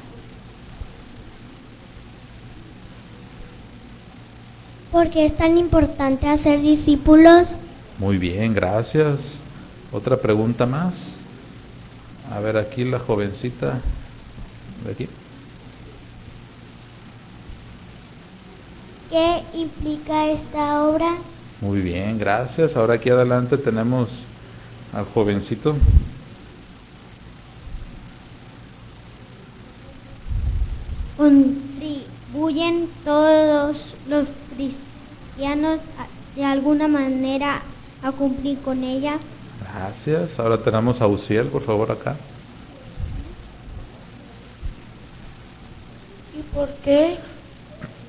¿Por qué es tan importante hacer discípulos? Muy bien, gracias. ¿Otra pregunta más? A ver, aquí la jovencita de aquí. ¿Qué implica esta obra? Muy bien, gracias. Ahora aquí adelante tenemos al jovencito. ¿Contribuyen todos los cristianos de alguna manera a cumplir con ella? Gracias. Ahora tenemos a Uciel, por favor, acá. ¿Y por qué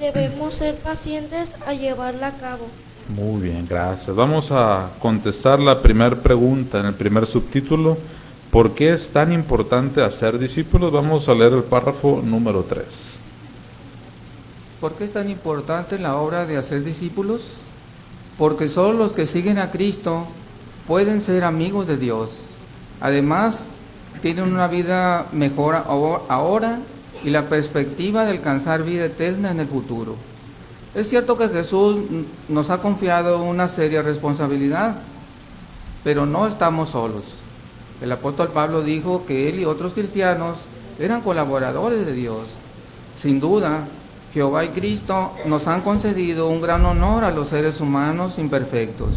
debemos ser pacientes a llevarla a cabo? Muy bien, gracias. Vamos a contestar la primera pregunta en el primer subtítulo. ¿Por qué es tan importante hacer discípulos? Vamos a leer el párrafo número 3. ¿Por qué es tan importante la obra de hacer discípulos? Porque solo los que siguen a Cristo pueden ser amigos de Dios. Además, tienen una vida mejor ahora y la perspectiva de alcanzar vida eterna en el futuro. Es cierto que Jesús nos ha confiado una seria responsabilidad, pero no estamos solos. El apóstol Pablo dijo que él y otros cristianos eran colaboradores de Dios. Sin duda, Jehová y Cristo nos han concedido un gran honor a los seres humanos imperfectos.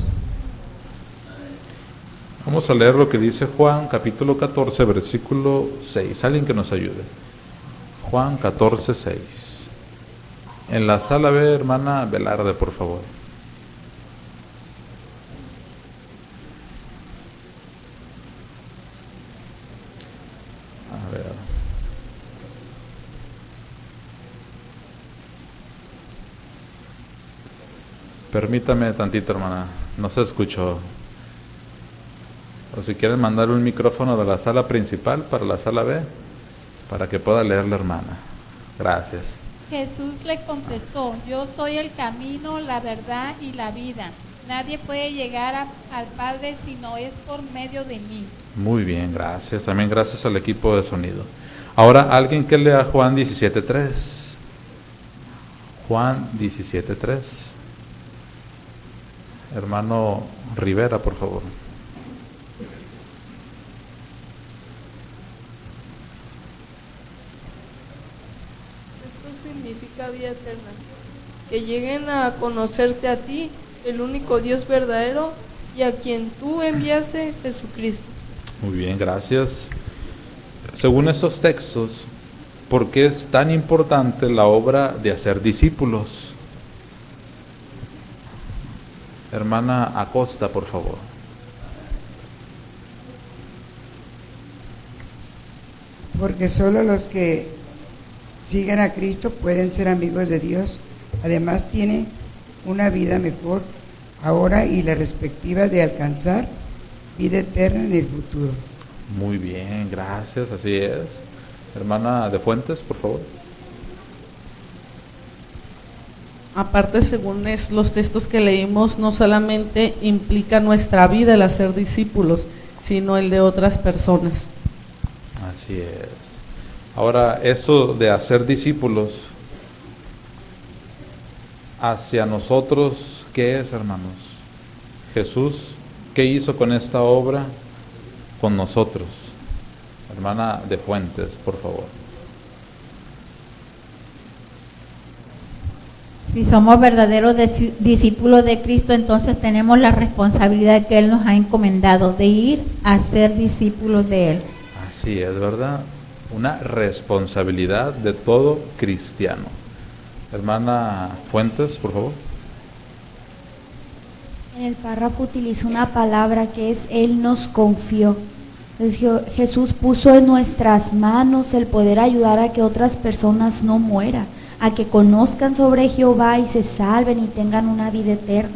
Vamos a leer lo que dice Juan, capítulo 14, versículo 6. Alguien que nos ayude. Juan 14, 6. En la sala B, hermana Velarde, por favor. A ver. Permítame tantito, hermana. No se escuchó. O si quieren mandar un micrófono de la sala principal para la sala B, para que pueda leer la hermana. Gracias. Jesús le contestó: yo soy el camino, la verdad y la vida. Nadie puede llegar al Padre si no es por medio de mí. Muy bien, gracias. También gracias al equipo de sonido. Ahora, alguien que lea Juan 17:3. Juan 17:3. Hermano Rivera, por favor. Significa vida eterna, que lleguen a conocerte a ti, el único Dios verdadero, y a quien tú enviaste, Jesucristo. Muy bien, gracias. Según estos textos, ¿por qué es tan importante la obra de hacer discípulos? Hermana Acosta, por favor. Porque solo los que siguen a Cristo pueden ser amigos de Dios. Además tiene una vida mejor ahora y la perspectiva de alcanzar vida eterna en el futuro. Muy bien, gracias, así es. Hermana de Fuentes, por favor. Aparte, según los textos que leímos, no solamente implica nuestra vida el hacer discípulos, sino el de otras personas. Así es. Ahora, eso de hacer discípulos hacia nosotros, ¿qué es, hermanos? Jesús, ¿qué hizo con esta obra con nosotros? Hermana de Fuentes, por favor. Si somos verdaderos discípulos de Cristo, entonces tenemos la responsabilidad que Él nos ha encomendado de ir a ser discípulos de Él. Así es, ¿verdad? Una responsabilidad de todo cristiano. Hermana Fuentes, por favor. En el párrafo utiliza una palabra que es Él nos confió. Jesús puso en nuestras manos el poder ayudar a que otras personas no mueran, a que conozcan sobre Jehová y se salven y tengan una vida eterna.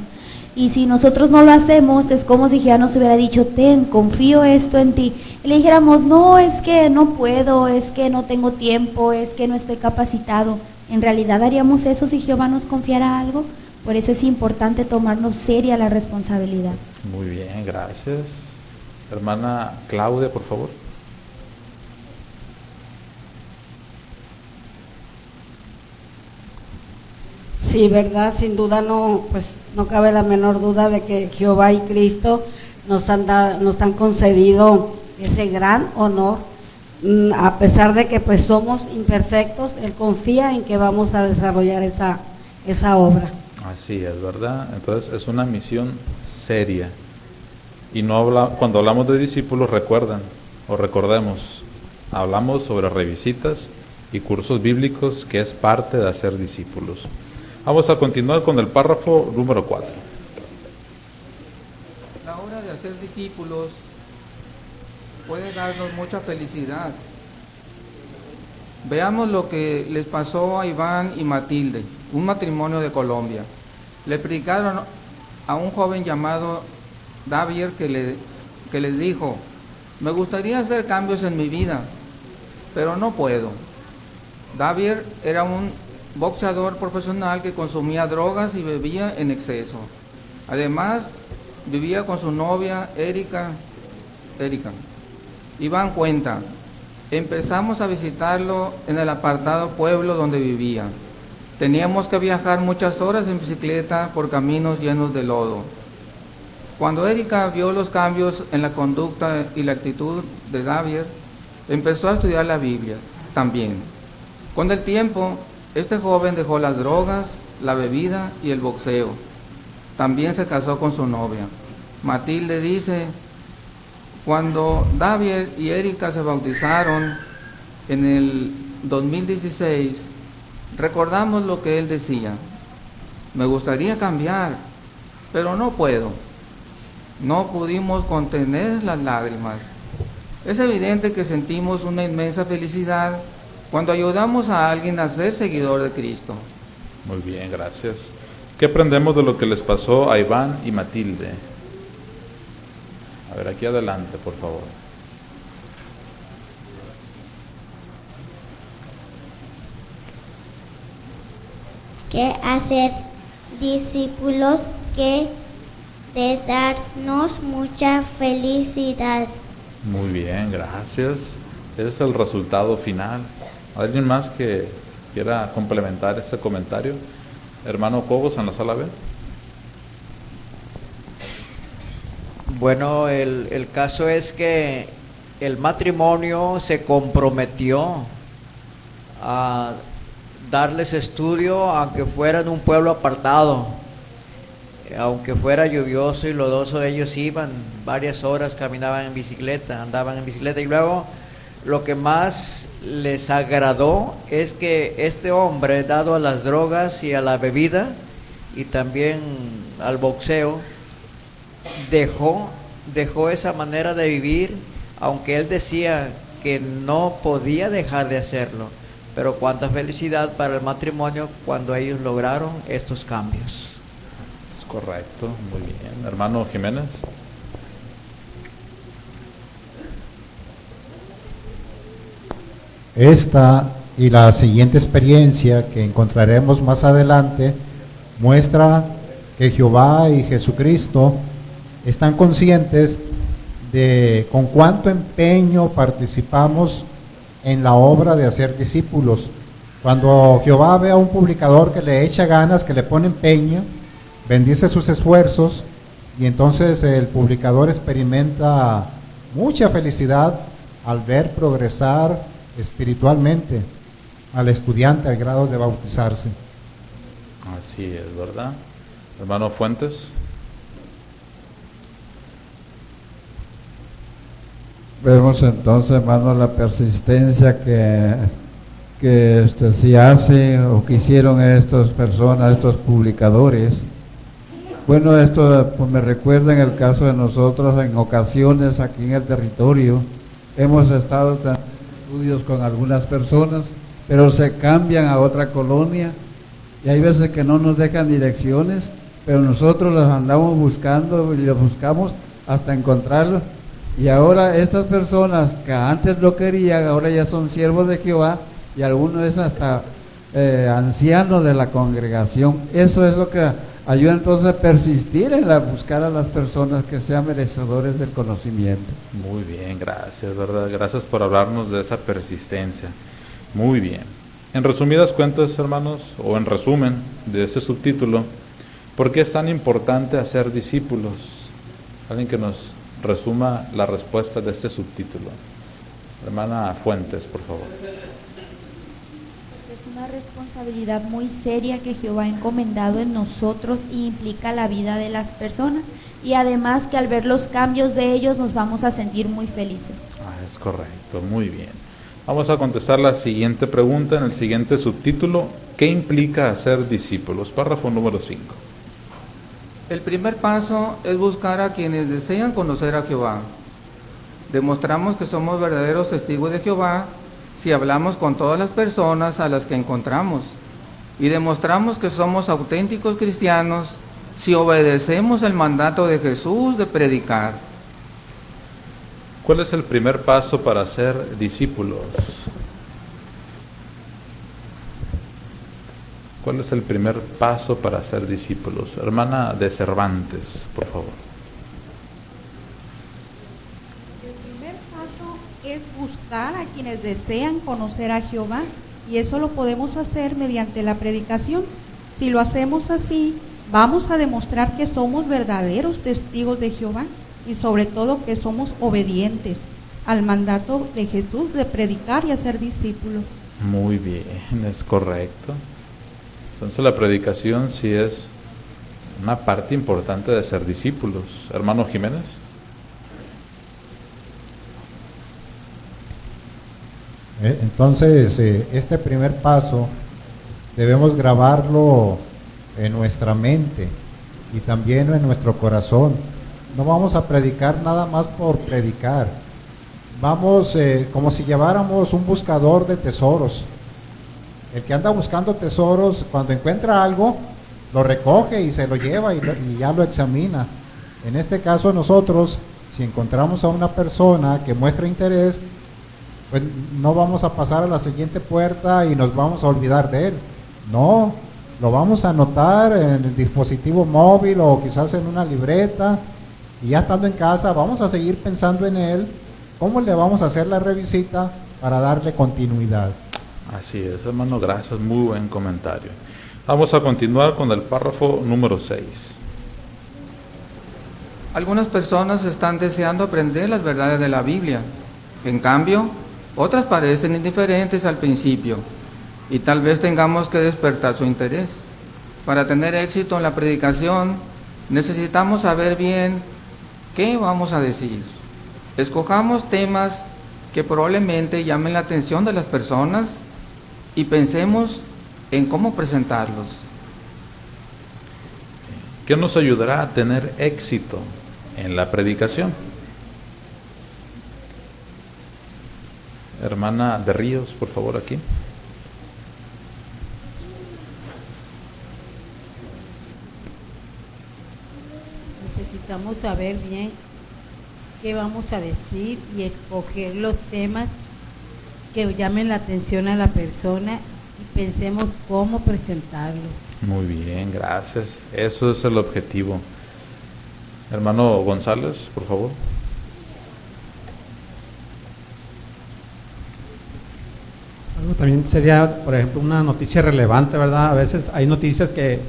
Y si nosotros no lo hacemos, es como si Jehová nos hubiera dicho: ten, confío esto en ti. Y le dijéramos: no, es que no puedo, es que no tengo tiempo, es que no estoy capacitado. ¿En realidad haríamos eso si Jehová nos confiara algo? Por eso es importante tomarnos seria la responsabilidad. Muy bien, gracias. Hermana Claudia, por favor. Sí, verdad, sin duda no cabe la menor duda de que Jehová y Cristo nos han concedido ese gran honor a pesar de que pues somos imperfectos, Él confía en que vamos a desarrollar esa obra. Así es, ¿verdad? Entonces es una misión seria. Y cuando hablamos de discípulos, recordemos, hablamos sobre revisitas y cursos bíblicos, que es parte de hacer discípulos. Vamos a continuar con el párrafo número 4. La obra de hacer discípulos puede darnos mucha felicidad. Veamos lo que les pasó a Iván y Matilde, un matrimonio de Colombia. Le predicaron a un joven llamado Davier que les dijo: me gustaría hacer cambios en mi vida, pero no puedo. Davier era un boxeador profesional que consumía drogas y bebía en exceso. Además, vivía con su novia Erika. Iván cuenta: empezamos a visitarlo en el apartado pueblo donde vivía. Teníamos que viajar muchas horas en bicicleta por caminos llenos de lodo. Cuando Erika vio los cambios en la conducta y la actitud de Davier, empezó a estudiar la Biblia también. Con el tiempo, este joven dejó las drogas, la bebida y el boxeo. También se casó con su novia. Matilde dice: cuando Davier y Erika se bautizaron en el 2016, recordamos lo que él decía: me gustaría cambiar, pero no puedo. No pudimos contener las lágrimas. Es evidente que sentimos una inmensa felicidad cuando ayudamos a alguien a ser seguidor de Cristo. Muy bien, gracias. ¿Qué aprendemos de lo que les pasó a Iván y Matilde? A ver, aquí adelante, por favor. Que hacer discípulos que de darnos mucha felicidad. Muy bien, gracias. Ese es el resultado final. ¿Alguien más que quiera complementar este comentario? Hermano Cobos, en la sala B. Bueno, el caso es que el matrimonio se comprometió a darles estudio, aunque fuera en un pueblo apartado, aunque fuera lluvioso y lodoso. Ellos iban varias horas, caminaban en bicicleta, andaban en bicicleta, y luego lo que más les agradó es que este hombre, dado a las drogas y a la bebida y también al boxeo, dejó esa manera de vivir, aunque él decía que no podía dejar de hacerlo. Pero cuánta felicidad para el matrimonio cuando ellos lograron estos cambios. Es correcto, muy bien. Hermano Jiménez. Esta y la siguiente experiencia que encontraremos más adelante muestra que Jehová y Jesucristo están conscientes de con cuánto empeño participamos en la obra de hacer discípulos. Cuando Jehová ve a un publicador que le echa ganas, que le pone empeño, bendice sus esfuerzos, y entonces el publicador experimenta mucha felicidad al ver progresar espiritualmente al estudiante al grado de bautizarse. Así es, ¿verdad? Hermano Fuentes. Vemos entonces, hermano, la persistencia que se hace o que hicieron estas personas, estos publicadores. Bueno, esto pues, me recuerda en el caso de nosotros, en ocasiones aquí en el territorio, hemos estado en estudios con algunas personas, pero se cambian a otra colonia y hay veces que no nos dejan direcciones, pero nosotros los andamos buscando y los buscamos hasta encontrarlos. Y ahora estas personas que antes lo querían, ahora ya son siervos de Jehová, y algunos es hasta ancianos de la congregación. Eso es lo que ayuda entonces a persistir en buscar a las personas que sean merecedores del conocimiento. Muy bien, gracias, ¿verdad? Gracias por hablarnos de esa persistencia. Muy bien. En resumidas cuentas, hermanos, o en resumen de este subtítulo, ¿por qué es tan importante hacer discípulos? Alguien que nos resuma la respuesta de este subtítulo. Hermana Fuentes, por favor. Es una responsabilidad muy seria que Jehová ha encomendado en nosotros y implica la vida de las personas. Y además que al ver los cambios de ellos nos vamos a sentir muy felices. Es correcto, muy bien. Vamos a contestar la siguiente pregunta en el siguiente subtítulo. ¿Qué implica hacer discípulos? Párrafo número 5. El primer paso es buscar a quienes desean conocer a Jehová. Demostramos que somos verdaderos testigos de Jehová si hablamos con todas las personas a las que encontramos. Y demostramos que somos auténticos cristianos si obedecemos el mandato de Jesús de predicar. ¿Cuál es el primer paso para ser discípulos? ¿Cuál es el primer paso para ser discípulos? Hermana de Cervantes, por favor. El primer paso es buscar a quienes desean conocer a Jehová, y eso lo podemos hacer mediante la predicación. Si lo hacemos así, vamos a demostrar que somos verdaderos testigos de Jehová y sobre todo que somos obedientes al mandato de Jesús de predicar y hacer discípulos. Muy bien, es correcto. Entonces la predicación sí es una parte importante de ser discípulos. Hermano Jiménez. Entonces, este primer paso debemos grabarlo en nuestra mente y también en nuestro corazón. No vamos a predicar nada más por predicar. Vamos como si lleváramos un buscador de tesoros. El que anda buscando tesoros, cuando encuentra algo, lo recoge y se lo lleva y ya lo examina. En este caso nosotros, si encontramos a una persona que muestra interés, pues no vamos a pasar a la siguiente puerta y nos vamos a olvidar de él. No, lo vamos a anotar en el dispositivo móvil o quizás en una libreta, y ya estando en casa vamos a seguir pensando en él, cómo le vamos a hacer la revisita para darle continuidad. Así es, hermano, gracias, muy buen comentario. Vamos a continuar con el párrafo número 6. Algunas personas están deseando aprender las verdades de la Biblia. En cambio, otras parecen indiferentes al principio, y tal vez tengamos que despertar su interés. Para tener éxito en la predicación, necesitamos saber bien qué vamos a decir. Escojamos temas que probablemente llamen la atención de las personas y pensemos en cómo presentarlos. ¿Qué nos ayudará a tener éxito en la predicación? Hermana de Ríos, por favor, aquí. Necesitamos saber bien qué vamos a decir y escoger los temas que llamen la atención a la persona y pensemos cómo presentarlos. Muy bien, gracias. Eso es el objetivo. Hermano González, por favor. Algo también sería, por ejemplo, una noticia relevante, ¿verdad? A veces hay noticias que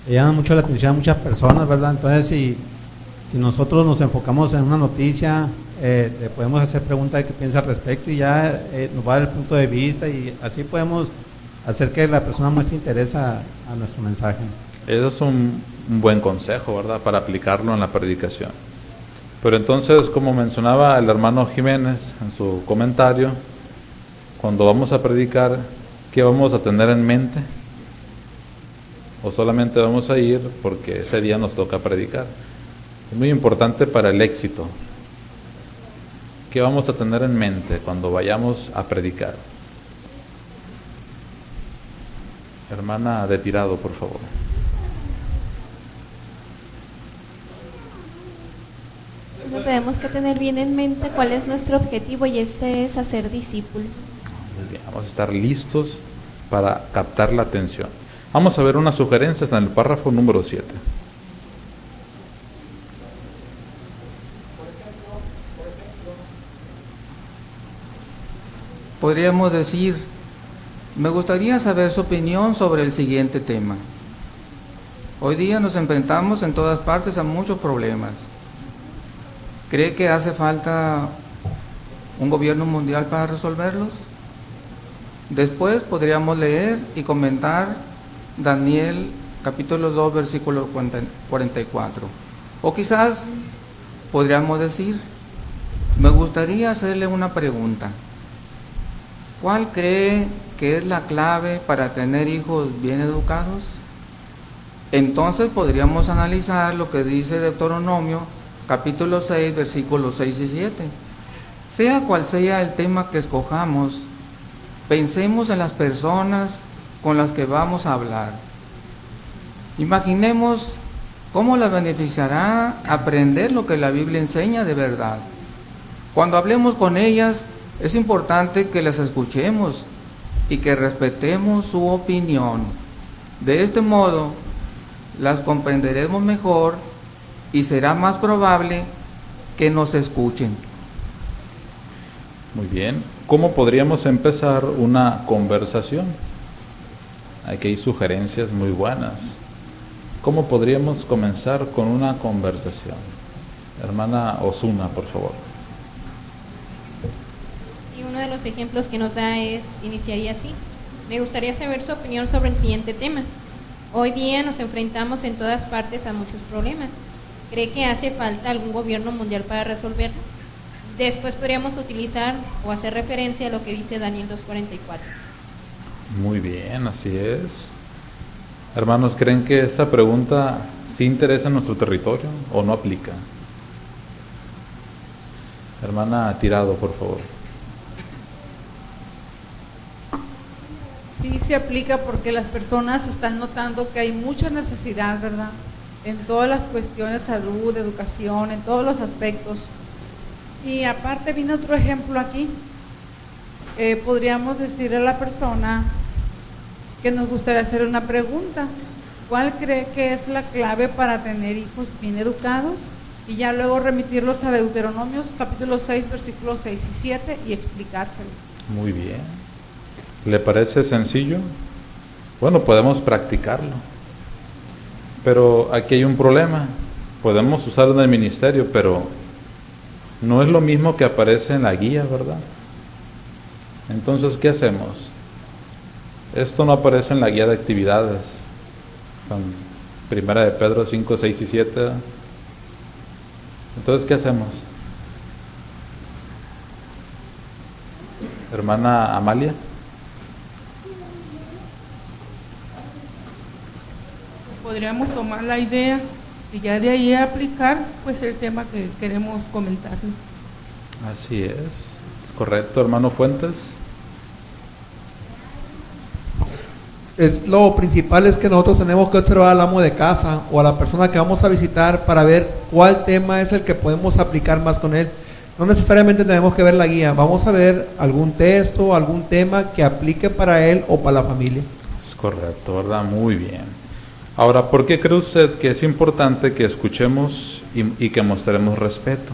llaman mucho la atención a muchas personas, ¿verdad? Entonces, si nosotros nos enfocamos en una noticia, le podemos hacer preguntas de qué piensa al respecto y ya nos va a dar el punto de vista, y así podemos hacer que la persona muestre interés a nuestro mensaje. Eso es un buen consejo, ¿verdad? Para aplicarlo en la predicación. Pero entonces, como mencionaba el hermano Jiménez en su comentario, cuando vamos a predicar, ¿qué vamos a tener en mente? ¿O solamente vamos a ir porque ese día nos toca predicar? Es muy importante para el éxito. ¿Qué vamos a tener en mente cuando vayamos a predicar? Hermana de Tirado, por favor. Tenemos que tener bien en mente cuál es nuestro objetivo, y este es hacer discípulos. Muy bien, vamos a estar listos para captar la atención. Vamos a ver unas sugerencias en el párrafo número 7. Podríamos decir, me gustaría saber su opinión sobre el siguiente tema. Hoy día nos enfrentamos en todas partes a muchos problemas. ¿Cree que hace falta un gobierno mundial para resolverlos? Después podríamos leer y comentar Daniel capítulo 2, versículo 44. O quizás podríamos decir, me gustaría hacerle una pregunta. ¿Cuál cree que es la clave para tener hijos bien educados? Entonces podríamos analizar lo que dice Deuteronomio capítulo 6, versículos 6 y 7. Sea cual sea el tema que escojamos, pensemos en las personas con las que vamos a hablar. Imaginemos cómo las beneficiará aprender lo que la Biblia enseña de verdad. Cuando hablemos con ellas, es importante que las escuchemos y que respetemos su opinión. De este modo, las comprenderemos mejor y será más probable que nos escuchen. Muy bien. ¿Cómo podríamos empezar una conversación? Aquí hay sugerencias muy buenas. ¿Cómo podríamos comenzar con una conversación? Hermana Osuna, por favor. Y uno de los ejemplos que nos da iniciaría así. Me gustaría saber su opinión sobre el siguiente tema. Hoy día nos enfrentamos en todas partes a muchos problemas. ¿Cree que hace falta algún gobierno mundial para resolverlo? Después podríamos utilizar o hacer referencia a lo que dice Daniel 2:44. Muy bien, así es. Hermanos, ¿creen que esta pregunta sí interesa en nuestro territorio o no aplica? Hermana Tirado, por favor. Sí, se aplica porque las personas están notando que hay mucha necesidad, ¿verdad? En todas las cuestiones, salud, educación, en todos los aspectos. Y aparte viene otro ejemplo aquí. Podríamos decirle a la persona que nos gustaría hacer una pregunta. ¿Cuál cree que es la clave para tener hijos bien educados? Y ya luego remitirlos a Deuteronomios capítulo 6, versículos 6 y 7 y explicárselos. Muy bien. ¿Le parece sencillo? Bueno, podemos practicarlo. Pero aquí hay un problema. Podemos usarlo en el ministerio, pero no es lo mismo que aparece en la guía, ¿verdad? Entonces, ¿qué hacemos? Esto no aparece en la guía de actividades. Con Primera de Pedro 5, 6 y 7. Entonces, ¿qué hacemos? Hermana Amalia. Podríamos tomar la idea y ya de ahí aplicar pues el tema que queremos comentar. Así es correcto, hermano Fuentes. Lo principal es que nosotros tenemos que observar al amo de casa o a la persona que vamos a visitar para ver cuál tema es el que podemos aplicar más con él. No necesariamente tenemos que ver la guía, vamos a ver algún texto, algún tema que aplique para él o para la familia. Es correcto, ¿verdad? Muy bien. Ahora, ¿por qué cree usted que es importante que escuchemos y que mostremos respeto?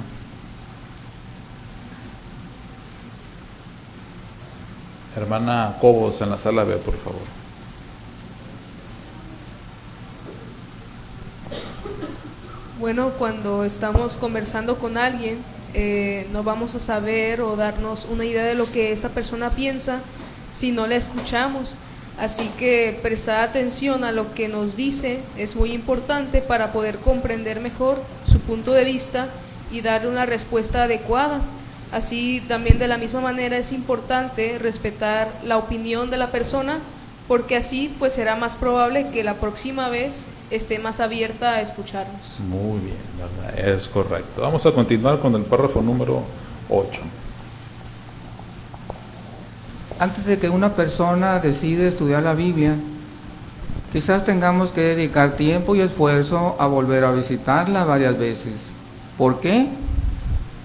Hermana Cobos, en la sala B, por favor. Bueno, cuando estamos conversando con alguien, no vamos a saber o darnos una idea de lo que esta persona piensa si no la escuchamos. Así que prestar atención a lo que nos dice es muy importante para poder comprender mejor su punto de vista y darle una respuesta adecuada. Así también de la misma manera es importante respetar la opinión de la persona, porque así pues será más probable que la próxima vez esté más abierta a escucharnos. Muy bien, ¿verdad? Es correcto. Vamos a continuar con el párrafo número 8. Antes de que una persona decide estudiar la Biblia, quizás tengamos que dedicar tiempo y esfuerzo a volver a visitarla varias veces. ¿Por qué?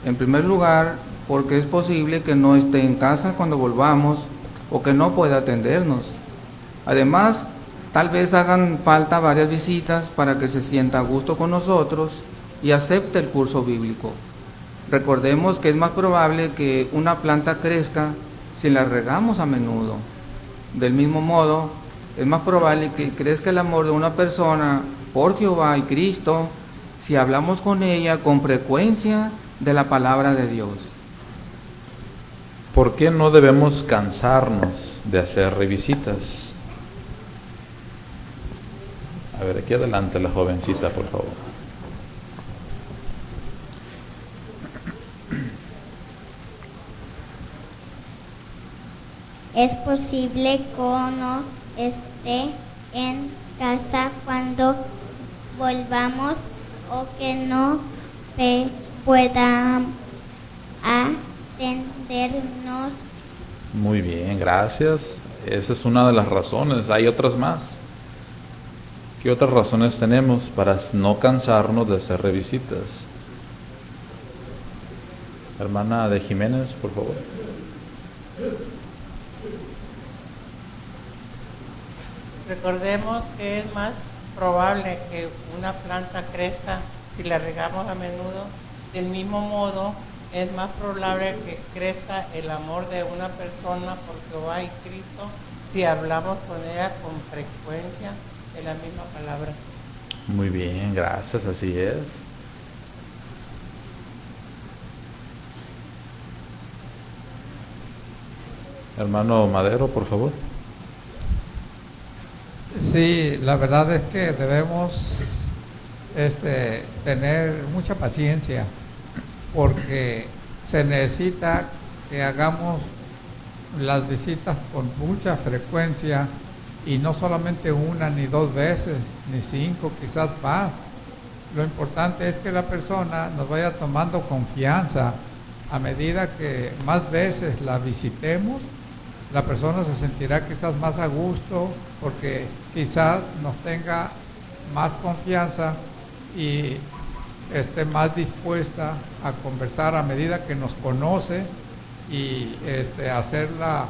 En primer lugar, porque es posible que no esté en casa cuando volvamos o que no pueda atendernos. Además, tal vez hagan falta varias visitas para que se sienta a gusto con nosotros y acepte el curso bíblico. Recordemos que es más probable que una planta crezca si la regamos a menudo. Del mismo modo, es más probable que crezca el amor de una persona por Jehová y Cristo si hablamos con ella con frecuencia de la palabra de Dios. ¿por qué no debemos cansarnos de hacer revisitas? A ver, aquí adelante la jovencita, por favor. Es posible que uno esté en casa cuando volvamos o que no pueda atendernos. Muy bien, gracias. Esa es una de las razones. Hay otras más. ¿Qué otras razones tenemos para no cansarnos de hacer revisitas? Hermana de Jiménez, por favor. Recordemos que es más probable que una planta crezca si la regamos a menudo. Del mismo modo, es más probable que crezca el amor de una persona por Jehová y Cristo si hablamos con ella con frecuencia de la misma palabra. Muy bien, gracias, así es. Hermano Madero, por favor. Sí, la verdad es que debemos tener mucha paciencia, porque se necesita que hagamos las visitas con mucha frecuencia, y no solamente una ni dos veces, ni 5, quizás más. Lo importante es que la persona nos vaya tomando confianza. A medida que más veces la visitemos, la persona se sentirá quizás más a gusto, porque quizás nos tenga más confianza y esté más dispuesta a conversar a medida que nos conoce, y hacerla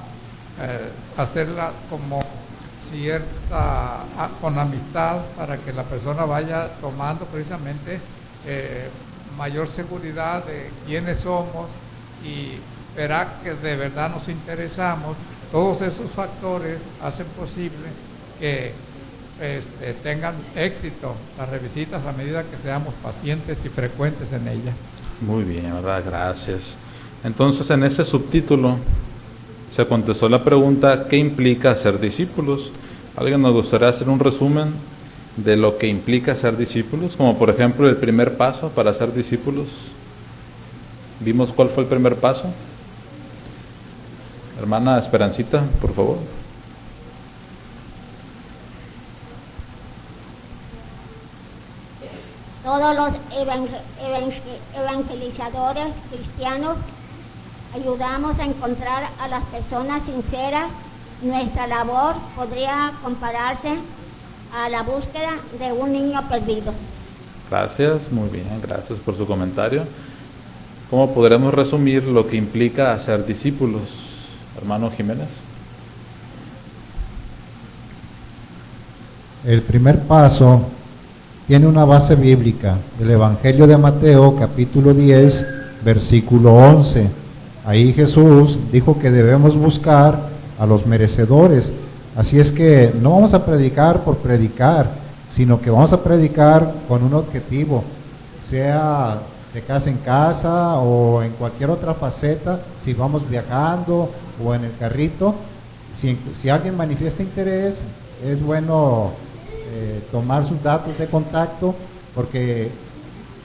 como cierta, con amistad, para que la persona vaya tomando precisamente mayor seguridad de quiénes somos, y verá que de verdad nos interesamos. Todos esos factores hacen posible que tengan éxito las revisitas a medida que seamos pacientes y frecuentes en ellas. Muy bien, ¿verdad? Gracias. Entonces, en ese subtítulo se contestó la pregunta: ¿qué implica ser discípulos? ¿Alguien nos gustaría hacer un resumen de lo que implica ser discípulos? Como por ejemplo el primer paso para ser discípulos. ¿Vimos cuál fue el primer paso? Hermana Esperancita, por favor. Todos los evangelizadores cristianos ayudamos a encontrar a las personas sinceras. Nuestra labor podría compararse a la búsqueda de un niño perdido. Gracias, muy bien, gracias por su comentario. ¿Cómo podremos resumir lo que implica ser discípulos, hermano Jiménez? El primer paso tiene una base bíblica, el Evangelio de Mateo, capítulo 10, versículo 11. Ahí Jesús dijo que debemos buscar a los merecedores. Así es que no vamos a predicar por predicar, sino que vamos a predicar con un objetivo, sea de casa en casa o en cualquier otra faceta, si vamos viajando o en el carrito. Si alguien manifiesta interés, es bueno tomar sus datos de contacto, porque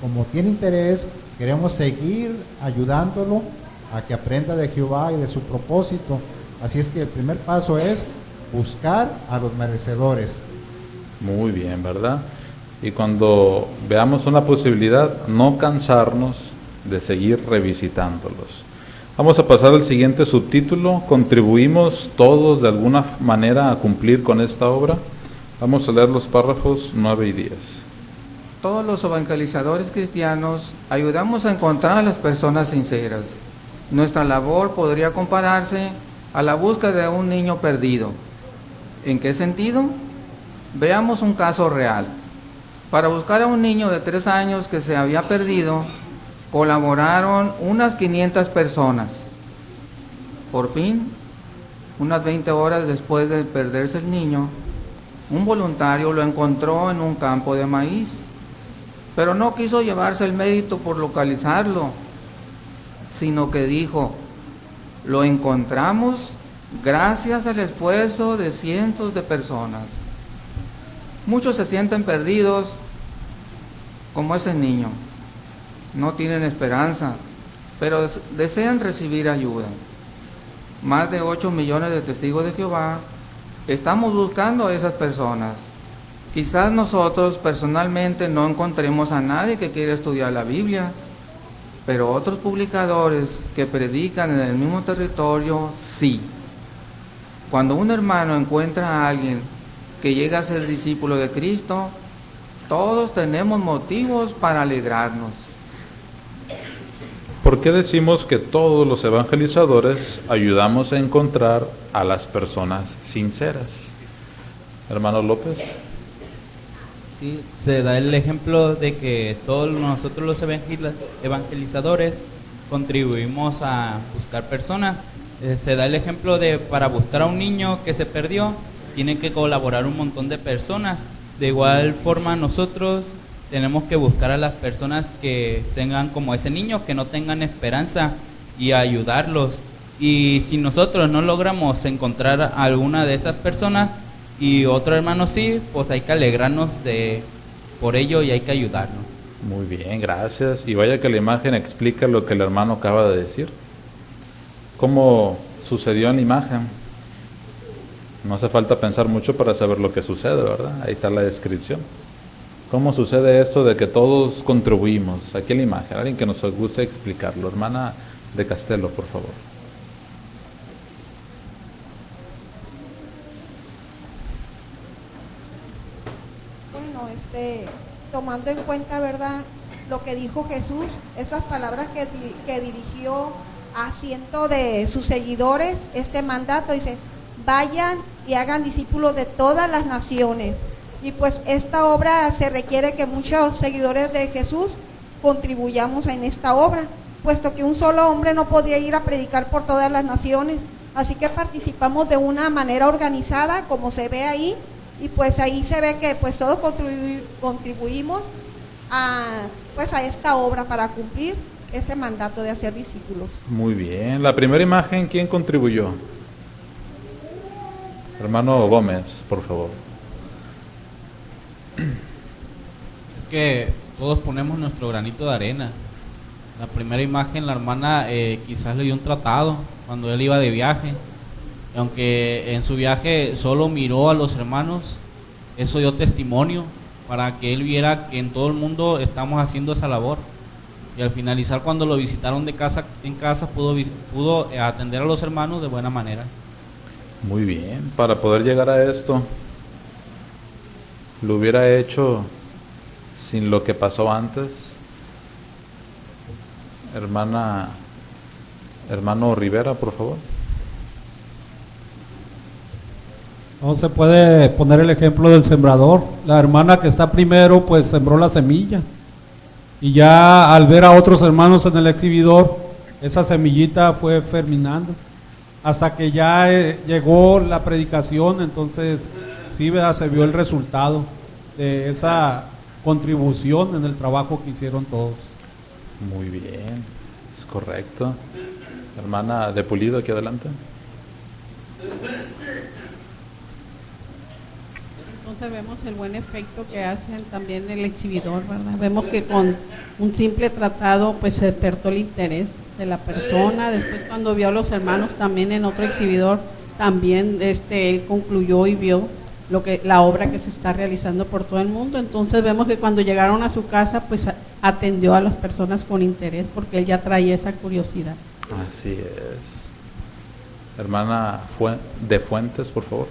como tiene interés, queremos seguir ayudándolo a que aprenda de Jehová y de su propósito. Así es que el primer paso es buscar a los merecedores. Muy bien, ¿verdad? Y cuando veamos una posibilidad, no cansarnos de seguir revisitándolos. Vamos a pasar al siguiente subtítulo. ¿Contribuimos todos de alguna manera a cumplir con esta obra? Vamos a leer los párrafos 9 y 10. Todos los evangelizadores cristianos ayudamos a encontrar a las personas sinceras. Nuestra labor podría compararse a la búsqueda de un niño perdido. ¿En qué sentido? Veamos un caso real. Para buscar a un niño de 3 años que se había perdido, colaboraron unas 500 personas. Por fin, unas 20 horas después de perderse el niño, un voluntario lo encontró en un campo de maíz, pero no quiso llevarse el mérito por localizarlo, sino que dijo: lo encontramos gracias al esfuerzo de cientos de personas. Muchos se sienten perdidos como ese niño. No tienen esperanza, pero desean recibir ayuda. Más de 8 millones de testigos de Jehová estamos buscando a esas personas. Quizás nosotros personalmente no encontremos a nadie que quiera estudiar la Biblia, pero otros publicadores que predican en el mismo territorio, sí. Cuando un hermano encuentra a alguien que llega a ser discípulo de Cristo, todos tenemos motivos para alegrarnos. ¿Por qué decimos que todos los evangelizadores ayudamos a encontrar a las personas sinceras? Hermano López. Sí, se da el ejemplo de que todos nosotros los evangelizadores contribuimos a buscar personas. Se da el ejemplo de para buscar a un niño que se perdió, tienen que colaborar un montón de personas. De igual forma nosotros tenemos que buscar a las personas que tengan como ese niño, que no tengan esperanza, y ayudarlos. Y si nosotros no logramos encontrar a alguna de esas personas y otro hermano sí, pues hay que alegrarnos por ello y hay que ayudarnos. Muy bien, gracias. Y vaya que la imagen explica lo que el hermano acaba de decir. ¿Cómo sucedió en la imagen? No hace falta pensar mucho para saber lo que sucede, ¿verdad? Ahí está la descripción. ¿Cómo sucede esto de que todos contribuimos? Aquí en la imagen, alguien que nos guste explicarlo. Hermana de Castelo, por favor. Bueno, tomando en cuenta, ¿verdad?, lo que dijo Jesús, esas palabras que dirigió a cientos de sus seguidores, este mandato dice: vayan y hagan discípulos de todas las naciones. Y pues esta obra se requiere que muchos seguidores de Jesús contribuyamos en esta obra, puesto que un solo hombre no podría ir a predicar por todas las naciones. Así que participamos de una manera organizada, como se ve ahí, y pues ahí se ve que pues todos contribuimos a esta obra para cumplir ese mandato de hacer discípulos. Muy bien. La primera imagen, ¿quién contribuyó? Hermano Gómez, por favor. Es que todos ponemos nuestro granito de arena. La primera imagen, la hermana quizás le dio un tratado cuando él iba de viaje. Y aunque en su viaje solo miró a los hermanos, eso dio testimonio para que él viera que en todo el mundo estamos haciendo esa labor. Y al finalizar, cuando lo visitaron de casa en casa, pudo atender a los hermanos de buena manera. Muy bien. Para poder llegar a esto, lo hubiera hecho sin lo que pasó antes. Hermano Rivera, por favor. No se puede poner el ejemplo del sembrador. La hermana que está primero pues sembró la semilla, y ya al ver a otros hermanos en el exhibidor, esa semillita fue germinando hasta que ya llegó la predicación. Entonces sí, ¿verdad?, se vio el resultado de esa contribución en el trabajo que hicieron todos. Muy bien, es correcto. Hermana de Pulido, aquí adelante. Entonces vemos el buen efecto que hacen también el exhibidor, ¿verdad? Vemos que con un simple tratado pues se despertó el interés de la persona. Después, cuando vio a los hermanos también en otro exhibidor, también él concluyó y vio la obra que se está realizando por todo el mundo. Entonces vemos que cuando llegaron a su casa pues atendió a las personas con interés, porque él ya traía esa curiosidad. Así es. Hermana de Fuentes, por favor.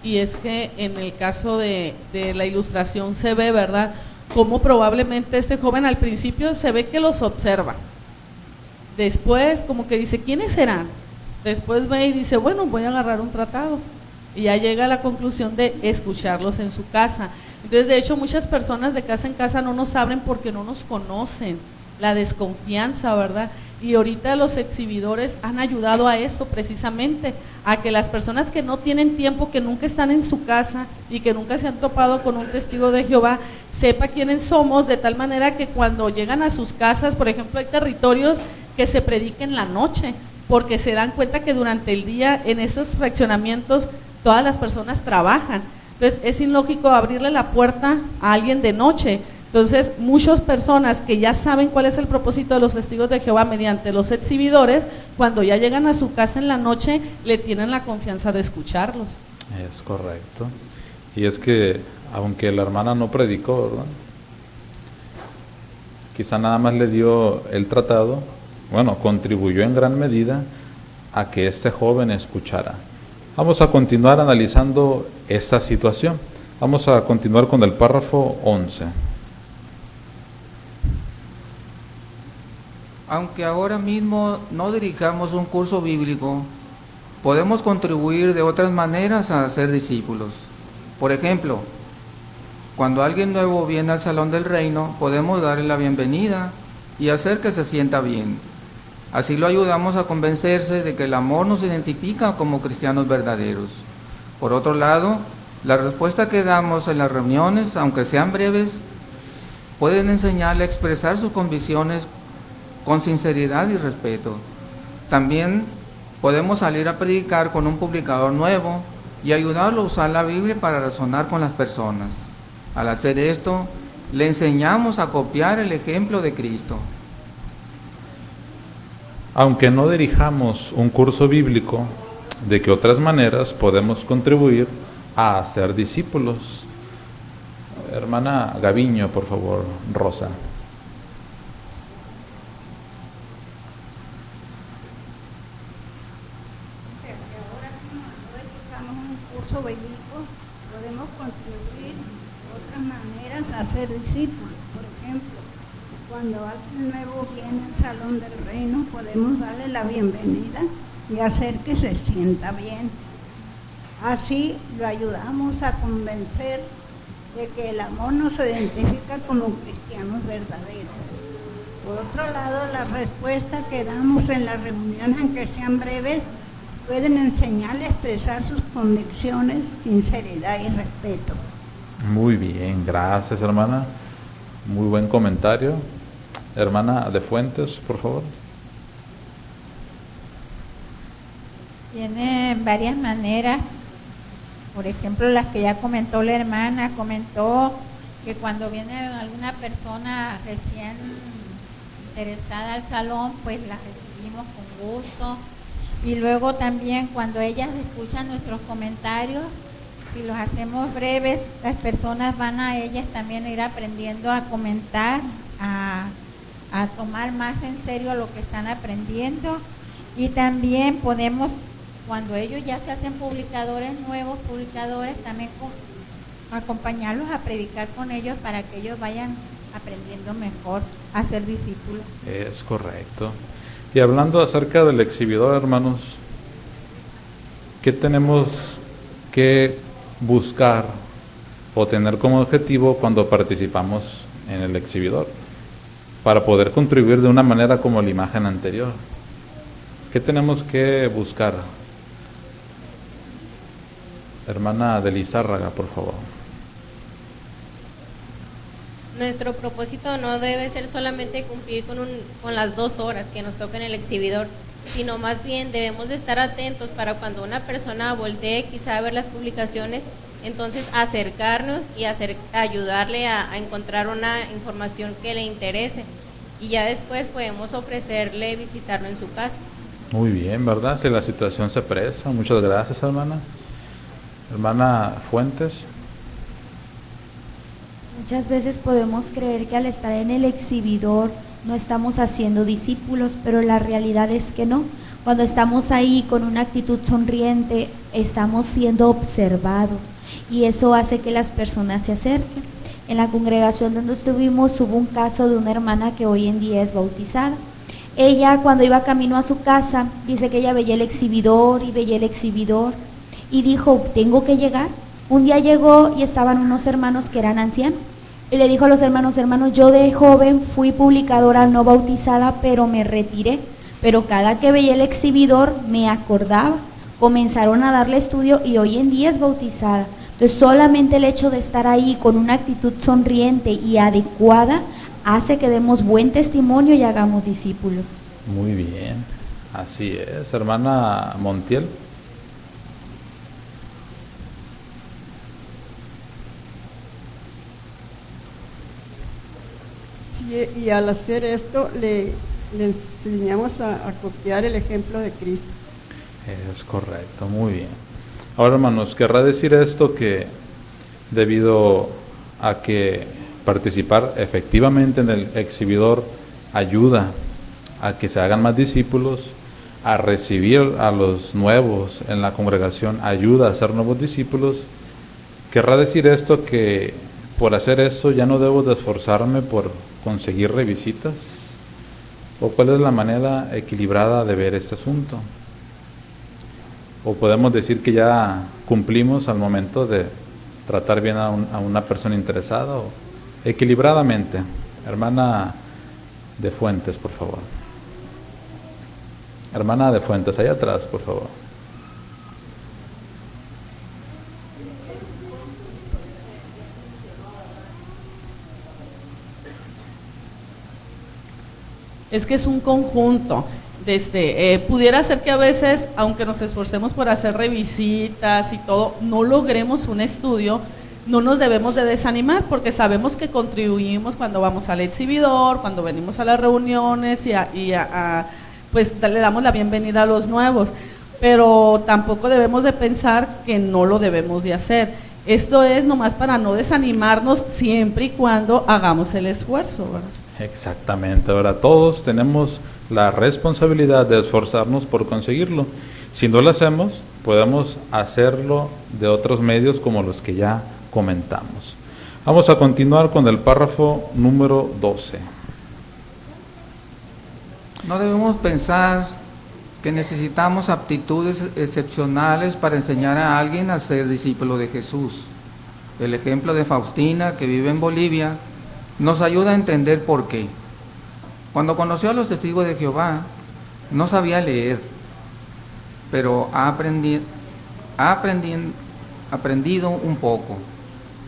Y es que en el caso de la ilustración se ve, ¿verdad?, cómo probablemente este joven al principio se ve que los observa. Después como que dice, ¿quiénes serán? Después ve y dice, bueno, voy a agarrar un tratado. Y ya llega a la conclusión de escucharlos en su casa. Entonces, de hecho, muchas personas de casa en casa no nos abren porque no nos conocen. La desconfianza, ¿verdad? Y ahorita los exhibidores han ayudado a eso precisamente, a que las personas que no tienen tiempo, que nunca están en su casa y que nunca se han topado con un testigo de Jehová, sepa quiénes somos, de tal manera que cuando llegan a sus casas, por ejemplo, hay territorios que se predique en la noche, porque se dan cuenta que durante el día en estos fraccionamientos todas las personas trabajan. Entonces es ilógico abrirle la puerta a alguien de noche. Entonces muchas personas que ya saben cuál es el propósito de los testigos de Jehová mediante los exhibidores, cuando ya llegan a su casa en la noche, le tienen la confianza de escucharlos. Es correcto. Y es que, aunque la hermana no predicó, ¿verdad?, quizá nada más le dio el tratado, bueno, contribuyó en gran medida a que este joven escuchara. Vamos a continuar analizando esta situación. Vamos a continuar con el párrafo 11. Aunque ahora mismo no dirijamos un curso bíblico, podemos contribuir de otras maneras a ser discípulos. Por ejemplo, cuando alguien nuevo viene al salón del reino, podemos darle la bienvenida y hacer que se sienta bien. Así lo ayudamos a convencerse de que el amor nos identifica como cristianos verdaderos. Por otro lado, la respuesta que damos en las reuniones, aunque sean breves, pueden enseñarle a expresar sus convicciones con sinceridad y respeto. También podemos salir a predicar con un publicador nuevo y ayudarlo a usar la Biblia para razonar con las personas. Al hacer esto, le enseñamos a copiar el ejemplo de Cristo. Aunque no dirijamos un curso bíblico, ¿de qué otras maneras podemos contribuir a ser discípulos? Hermana Gaviño, por favor, Rosa. Podemos contribuir de otras maneras a ser discípulos. Por ejemplo, cuando alguien nuevo viene al salón del reino, podemos darle la bienvenida y hacer que se sienta bien. Así lo ayudamos a convencer de que el amor nos identifica como cristianos verdaderos. Por otro lado, las respuestas que damos en las reuniones, aunque sean breves, pueden enseñarle a expresar sus convicciones, sinceridad y respeto. Muy bien, gracias, hermana. Muy buen comentario. Hermana de Fuentes, por favor. Tiene varias maneras. Por ejemplo, las que ya comentó la hermana, comentó que cuando viene alguna persona recién interesada al salón, pues la recibimos con gusto. Y luego también cuando ellas escuchan nuestros comentarios, si los hacemos breves, las personas van a ellas también a ir aprendiendo a comentar, a tomar más en serio lo que están aprendiendo. Y también podemos, cuando ellos ya se hacen publicadores nuevos, también acompañarlos a predicar con ellos para que ellos vayan aprendiendo mejor a ser discípulos. Es correcto. Y hablando acerca del exhibidor, hermanos, ¿qué tenemos que buscar o tener como objetivo cuando participamos en el exhibidor? Para poder contribuir de una manera como la imagen anterior. ¿Qué tenemos que buscar? Hermana de Lizárraga, por favor. Nuestro propósito no debe ser solamente cumplir con las 2 horas que nos toca en el exhibidor, sino más bien debemos de estar atentos para cuando una persona voltee quizá a ver las publicaciones, entonces acercarnos y ayudarle a encontrar una información que le interese, y ya después podemos ofrecerle visitarlo en su casa. Muy bien, ¿verdad? Si la situación se presta. Muchas gracias, hermana. Hermana Fuentes. Muchas veces podemos creer que al estar en el exhibidor no estamos haciendo discípulos, pero la realidad es que no. Cuando estamos ahí con una actitud sonriente, estamos siendo observados y eso hace que las personas se acerquen. En la congregación donde estuvimos hubo un caso de una hermana que hoy en día es bautizada. Ella, cuando iba camino a su casa, dice que ella veía el exhibidor y dijo, tengo que llegar. Un día llegó y estaban unos hermanos que eran ancianos y le dijo a los hermanos, yo de joven fui publicadora no bautizada, pero me retiré, pero cada que veía el exhibidor me acordaba. Comenzaron a darle estudio y hoy en día es bautizada. Entonces solamente el hecho de estar ahí con una actitud sonriente y adecuada hace que demos buen testimonio y hagamos discípulos. Muy bien, así es. Hermana Montiel. Sí, y al hacer esto le enseñamos a copiar el ejemplo de Cristo. Es correcto, muy bien. Ahora, hermanos, querrá decir esto que debido a que participar efectivamente en el exhibidor ayuda a que se hagan más discípulos, a recibir a los nuevos en la congregación ayuda a ser nuevos discípulos, querrá decir esto que por hacer eso ya no debo de esforzarme por conseguir revisitas, o cuál es la manera equilibrada de ver este asunto. O podemos decir que ya cumplimos al momento de tratar bien a una persona interesada, o equilibradamente. Hermana de Fuentes, por favor. Hermana de Fuentes, allá atrás, por favor. Es que es un conjunto. Pudiera ser que a veces, aunque nos esforcemos por hacer revisitas y todo, no logremos un estudio, no nos debemos de desanimar, porque sabemos que contribuimos cuando vamos al exhibidor, cuando venimos a las reuniones pues le damos la bienvenida a los nuevos, pero tampoco debemos de pensar que no lo debemos de hacer. Esto es nomás para no desanimarnos siempre y cuando hagamos el esfuerzo, ¿verdad? Exactamente. Ahora todos tenemos la responsabilidad de esforzarnos por conseguirlo. Si no lo hacemos, podemos hacerlo de otros medios como los que ya comentamos. Vamos a continuar con el párrafo número 12. No debemos pensar que necesitamos aptitudes excepcionales para enseñar a alguien a ser discípulo de Jesús. El ejemplo de Faustina, que vive en Bolivia, nos ayuda a entender por qué. Cuando conoció a los testigos de Jehová, no sabía leer, pero ha aprendido un poco.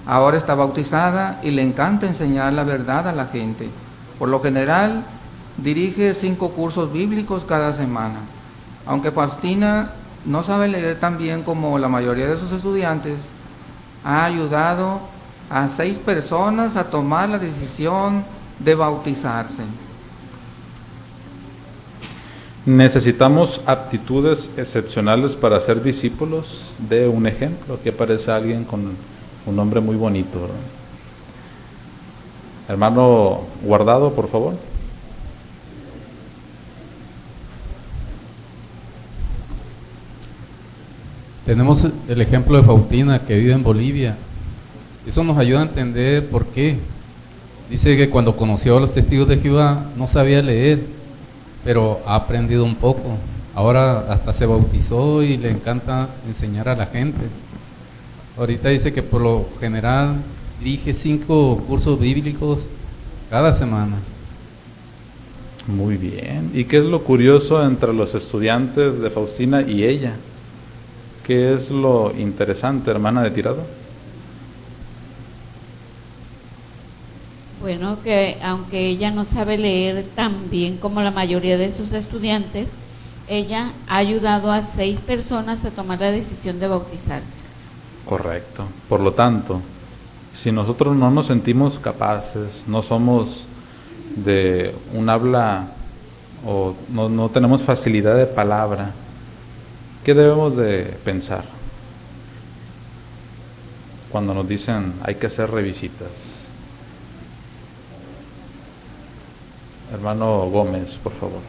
Ahora está bautizada y le encanta enseñar la verdad a la gente. Por lo general, dirige 5 cursos bíblicos cada semana. Aunque Faustina no sabe leer tan bien como la mayoría de sus estudiantes, ha ayudado a 6 personas a tomar la decisión de bautizarse. Necesitamos aptitudes excepcionales para ser discípulos. De un ejemplo, que aparece alguien con un nombre muy bonito, ¿verdad? Hermano Guardado, por favor. Tenemos el ejemplo de Faustina, que vive en Bolivia. Eso nos ayuda a entender por qué. Dice que cuando conoció a los testigos de Jehová no sabía leer, pero ha aprendido un poco. Ahora hasta se bautizó y le encanta enseñar a la gente. Ahorita dice que por lo general dirige 5 cursos bíblicos cada semana. Muy bien. ¿Y qué es lo curioso entre los estudiantes de Faustina y ella? ¿Qué es lo interesante, hermana de Tirado? Bueno, que aunque ella no sabe leer tan bien como la mayoría de sus estudiantes, ella ha ayudado a 6 personas a tomar la decisión de bautizarse. Correcto. Por lo tanto, si nosotros no nos sentimos capaces, no somos de un habla o no tenemos facilidad de palabra, ¿qué debemos de pensar cuando nos dicen hay que hacer revisitas? Hermano Gómez, por favor.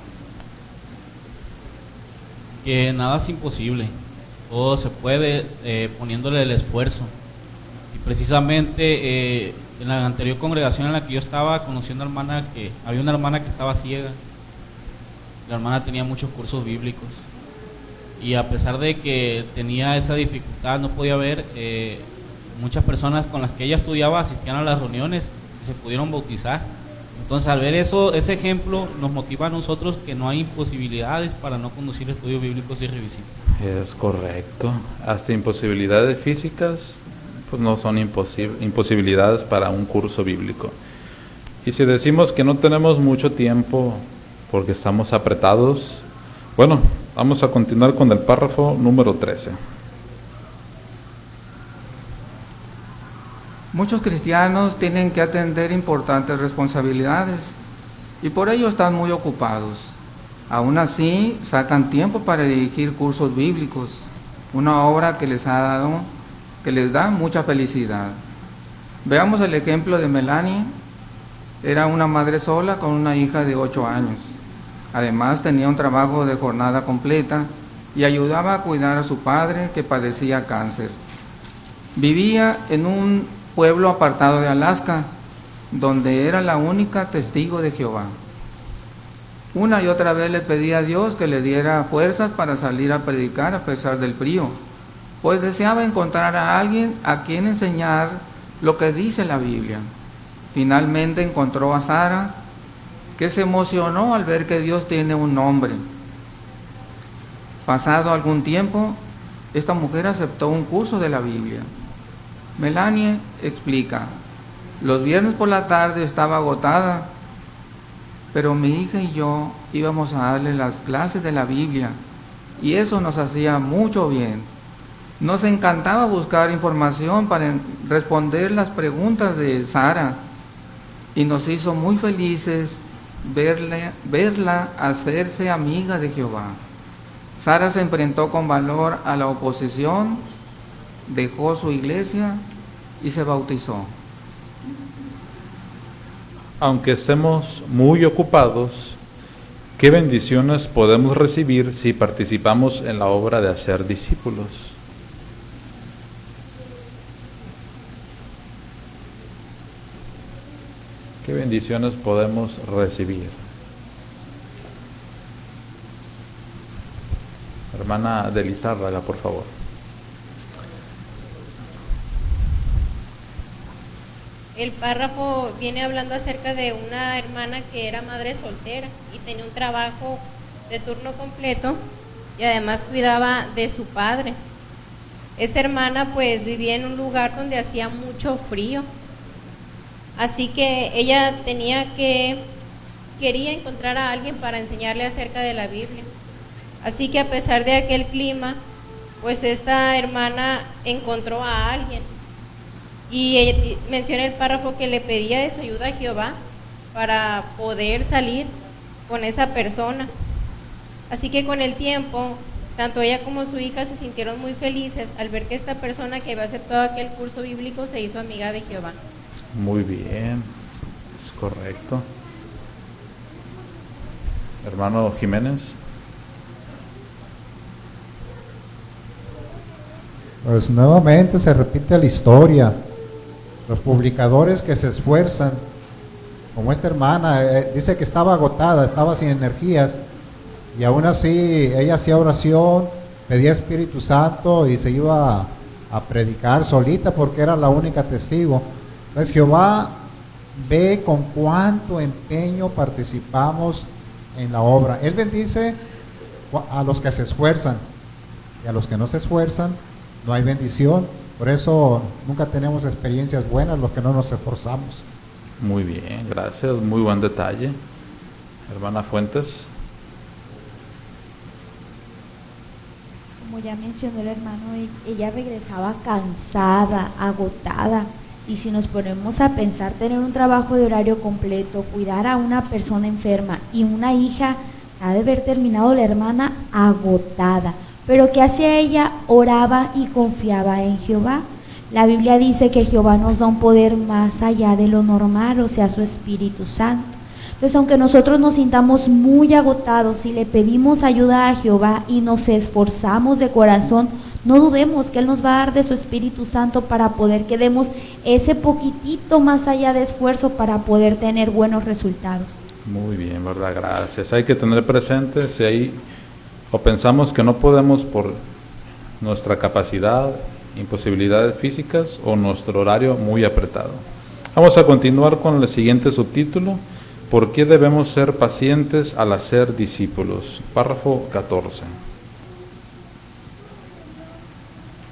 Que nada es imposible, todo se puede poniéndole el esfuerzo. Y precisamente en la anterior congregación en la que yo estaba, conocí a una hermana había una hermana que estaba ciega. La hermana tenía muchos cursos bíblicos y a pesar de que tenía esa dificultad, no podía ver, muchas personas con las que ella estudiaba asistían a las reuniones y se pudieron bautizar. Entonces, al ver ese ejemplo, nos motiva a nosotros que no hay imposibilidades para no conducir estudios bíblicos y revisitas. Es correcto. Hasta imposibilidades físicas, pues no son imposibilidades para un curso bíblico. Y si decimos que no tenemos mucho tiempo, porque estamos apretados. Bueno, vamos a continuar con el párrafo número 13. Muchos cristianos tienen que atender importantes responsabilidades y por ello están muy ocupados. Aún así, sacan tiempo para dirigir cursos bíblicos, una obra que les da mucha felicidad. Veamos el ejemplo de Melanie. Era una madre sola con una hija de 8 años. Además, tenía un trabajo de jornada completa y ayudaba a cuidar a su padre que padecía cáncer. Vivía en un pueblo apartado de Alaska, donde era la única testigo de Jehová. Una y otra vez le pedía a Dios que le diera fuerzas para salir a predicar a pesar del frío, pues deseaba encontrar a alguien a quien enseñar lo que dice la Biblia. Finalmente encontró a Sara, que se emocionó al ver que Dios tiene un nombre. Pasado algún tiempo, esta mujer aceptó un curso de la Biblia. Melanie explica: los viernes por la tarde estaba agotada, pero mi hija y yo íbamos a darle las clases de la Biblia y eso nos hacía mucho bien. Nos encantaba buscar información para responder las preguntas de Sara y nos hizo muy felices verla hacerse amiga de Jehová. Sara se enfrentó con valor a la oposición, dejó su iglesia y se bautizó. Aunque estemos muy ocupados, ¿qué bendiciones podemos recibir si participamos en la obra de hacer discípulos? ¿Qué bendiciones podemos recibir? Hermana Delizárraga, por favor. El párrafo viene hablando acerca de una hermana que era madre soltera y tenía un trabajo de turno completo y además cuidaba de su padre. Esta hermana pues vivía en un lugar donde hacía mucho frío, así que ella quería encontrar a alguien para enseñarle acerca de la Biblia. Así que a pesar de aquel clima, pues esta hermana encontró a alguien. Y ella menciona el párrafo que le pedía de su ayuda a Jehová para poder salir con esa persona. Así que con el tiempo, tanto ella como su hija se sintieron muy felices al ver que esta persona que había aceptado aquel curso bíblico se hizo amiga de Jehová. Muy bien, es correcto. Hermano Jiménez. Pues nuevamente se repite la historia. Los publicadores que se esfuerzan, como esta hermana, dice que estaba agotada, estaba sin energías, y aún así ella hacía oración, pedía Espíritu Santo y se iba a predicar solita porque era la única testigo. Entonces Jehová ve con cuánto empeño participamos en la obra. Él bendice a los que se esfuerzan, y a los que no se esfuerzan no hay bendición. Por eso nunca tenemos experiencias buenas los que no nos esforzamos. Muy bien, gracias, muy buen detalle. Hermana Fuentes. Como ya mencionó el hermano, ella regresaba cansada, agotada. Y si nos ponemos a pensar, tener un trabajo de horario completo, cuidar a una persona enferma y una hija, ha de haber terminado la hermana agotada. Pero ¿qué hacía ella? Oraba y confiaba en Jehová. La Biblia dice que Jehová nos da un poder más allá de lo normal, o sea, su Espíritu Santo. Entonces, aunque nosotros nos sintamos muy agotados y le pedimos ayuda a Jehová y nos esforzamos de corazón, no dudemos que Él nos va a dar de su Espíritu Santo para poder que demos ese poquitito más allá de esfuerzo para poder tener buenos resultados. Muy bien, ¿verdad? Gracias. Hay que tener presente si hay o pensamos que no podemos por nuestra capacidad, imposibilidades físicas o nuestro horario muy apretado. Vamos a continuar con el siguiente subtítulo: ¿por qué debemos ser pacientes al hacer discípulos? Párrafo 14.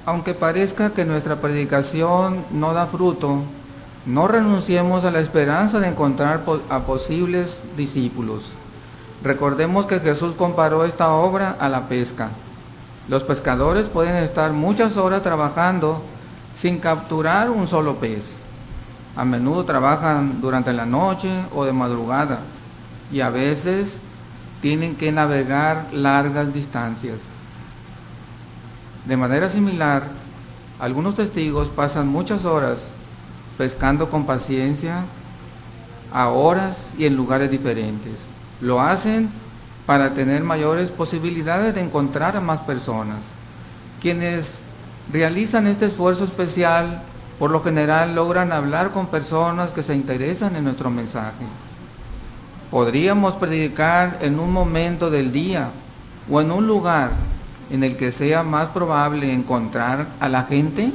Aunque parezca que nuestra predicación no da fruto, no renunciemos a la esperanza de encontrar a posibles discípulos. Recordemos que Jesús comparó esta obra a la pesca. Los pescadores pueden estar muchas horas trabajando sin capturar un solo pez. A menudo trabajan durante la noche o de madrugada y a veces tienen que navegar largas distancias. De manera similar, algunos testigos pasan muchas horas pescando con paciencia, a horas y en lugares diferentes. Lo hacen para tener mayores posibilidades de encontrar a más personas. Quienes realizan este esfuerzo especial, por lo general logran hablar con personas que se interesan en nuestro mensaje. Podríamos predicar en un momento del día o en un lugar en el que sea más probable encontrar a la gente.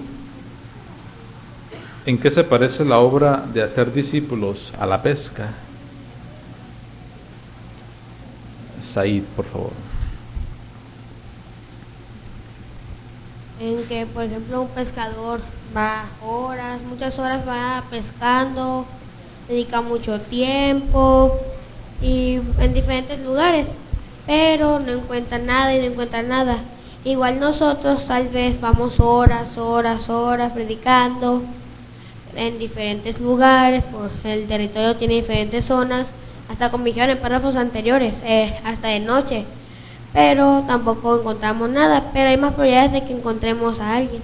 ¿En qué se parece la obra de hacer discípulos a la pesca? Said, por favor. En que, por ejemplo, un pescador va horas, muchas horas va pescando, dedica mucho tiempo y en diferentes lugares, pero no encuentra nada y no encuentra nada. Igual nosotros tal vez vamos horas predicando en diferentes lugares, pues el territorio tiene diferentes zonas, hasta como dijeron en párrafos anteriores, hasta de noche, pero tampoco encontramos nada, pero hay más probabilidades de que encontremos a alguien.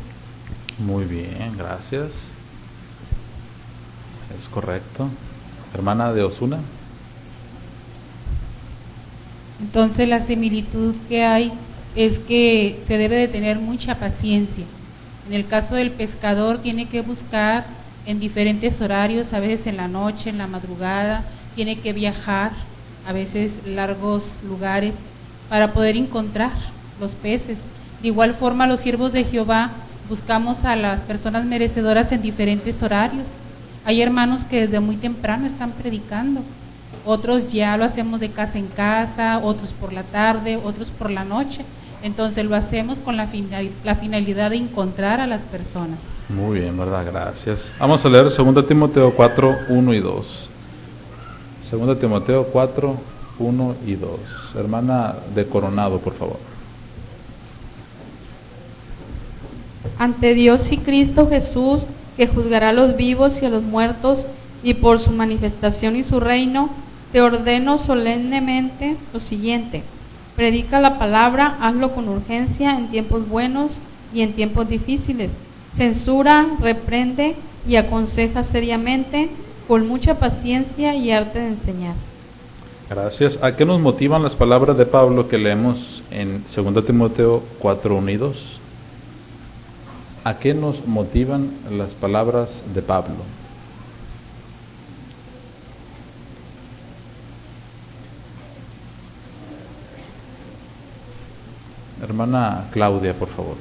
Muy bien, gracias. Es correcto. Hermana de Osuna. Entonces la similitud que hay es que se debe de tener mucha paciencia. En el caso del pescador tiene que buscar en diferentes horarios, a veces en la noche, en la madrugada, tiene que viajar, a veces largos lugares, para poder encontrar los peces. De igual forma, los siervos de Jehová buscamos a las personas merecedoras en diferentes horarios. Hay hermanos que desde muy temprano están predicando, otros ya lo hacemos de casa en casa, otros por la tarde, otros por la noche. Entonces lo hacemos con la finalidad de encontrar a las personas. Muy bien, ¿verdad? Gracias. Vamos a leer 2 Timoteo 4, 1 y 2. 2 Timoteo 4, 1 y 2. Hermana de Coronado, por favor. Ante Dios y Cristo Jesús, que juzgará a los vivos y a los muertos, y por su manifestación y su reino, te ordeno solemnemente lo siguiente: predica la palabra, hazlo con urgencia en tiempos buenos y en tiempos difíciles. Censura, reprende y aconseja seriamente, con mucha paciencia y arte de enseñar. Gracias. ¿A qué nos motivan las palabras de Pablo que leemos en 2 Timoteo 4, 1 y 2? ¿A qué nos motivan las palabras de Pablo? Hermana Claudia, por favor.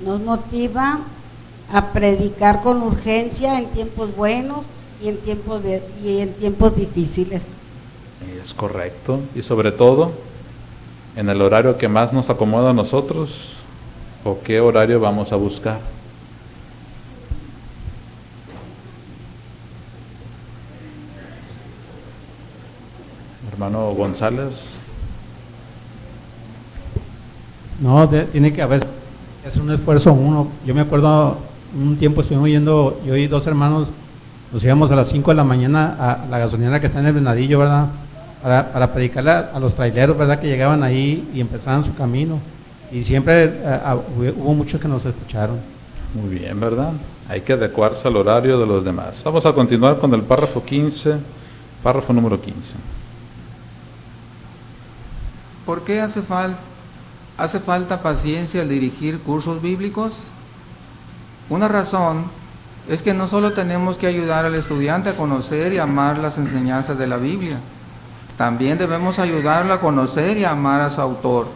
Nos motiva a predicar con urgencia en tiempos buenos y en tiempos difíciles. Es correcto. Y sobre todo, en el horario que más nos acomoda a nosotros, ¿o qué horario vamos a buscar? Hermano González. No, tiene que hacer un esfuerzo uno. Yo me acuerdo un tiempo estuvimos yendo, yo y 2 hermanos, nos íbamos a las 5 de la mañana a la gasolinera que está en el Venadillo, ¿verdad? Para predicarle a los traileros, ¿verdad? Que llegaban ahí y empezaban su camino. Y siempre hubo muchos que nos escucharon. Muy bien, ¿verdad? Hay que adecuarse al horario de los demás. Vamos a continuar con el párrafo 15, párrafo número 15. ¿Por qué hace falta paciencia al dirigir cursos bíblicos? Una razón es que no solo tenemos que ayudar al estudiante a conocer y amar las enseñanzas de la Biblia, también debemos ayudarlo a conocer y a amar a su autor,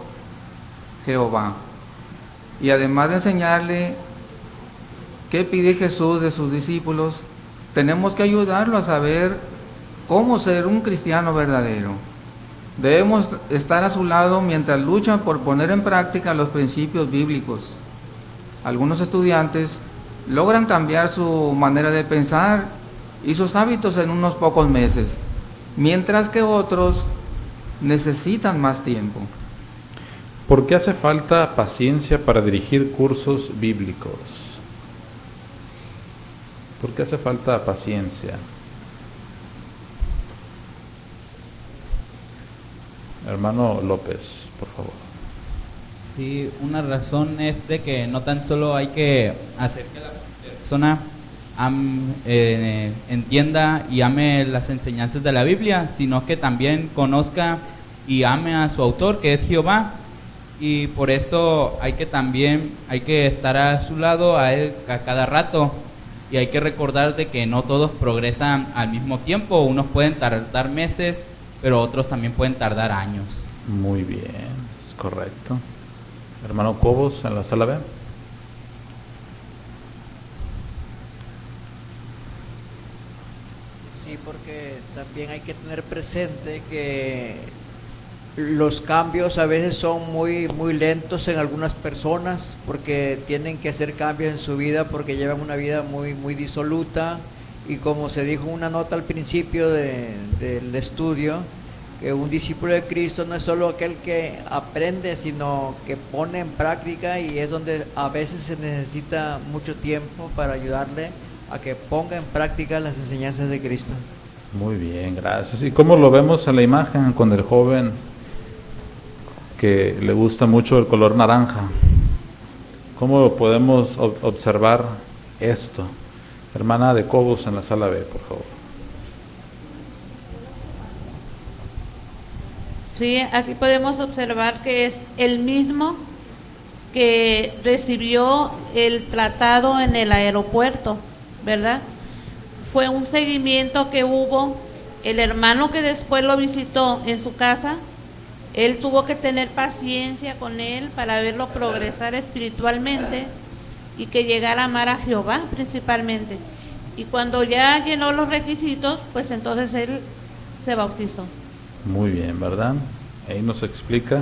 Jehová. Y además de enseñarle qué pide Jesús de sus discípulos, tenemos que ayudarlo a saber cómo ser un cristiano verdadero. Debemos estar a su lado mientras lucha por poner en práctica los principios bíblicos. Algunos estudiantes logran cambiar su manera de pensar y sus hábitos en unos pocos meses, mientras que otros necesitan más tiempo. ¿Por qué hace falta paciencia para dirigir cursos bíblicos? ¿Por qué hace falta paciencia? Hermano López, por favor. Sí, una razón es de que no tan solo hay que hacer que la persona entienda y ame las enseñanzas de la Biblia, sino que también conozca y ame a su autor, que es Jehová, y por eso hay que estar a su lado, a él a cada rato, y hay que recordar de que no todos progresan al mismo tiempo. Unos pueden tardar meses, pero otros también pueden tardar años. Muy bien, es correcto. Hermano Cobos, en la sala B. Sí, porque también hay que tener presente que los cambios a veces son muy lentos en algunas personas, porque tienen que hacer cambios en su vida porque llevan una vida muy disoluta, y como se dijo en una nota al principio del estudio, que un discípulo de Cristo no es solo aquel que aprende, sino que pone en práctica, y es donde a veces se necesita mucho tiempo para ayudarle a que ponga en práctica las enseñanzas de Cristo. Muy bien, gracias. ¿Y cómo lo vemos en la imagen con el joven que le gusta mucho el color naranja? ¿Cómo podemos observar esto? Hermana de Cobos, en la sala B, por favor. Sí, aquí podemos observar que es el mismo que recibió el tratado en el aeropuerto, ¿verdad? Fue un seguimiento que hubo. El hermano que después lo visitó en su casa, él tuvo que tener paciencia con él para verlo progresar espiritualmente y que llegara a amar a Jehová principalmente. Y cuando ya llenó los requisitos, pues entonces él se bautizó. Muy bien, ¿verdad? Ahí nos explica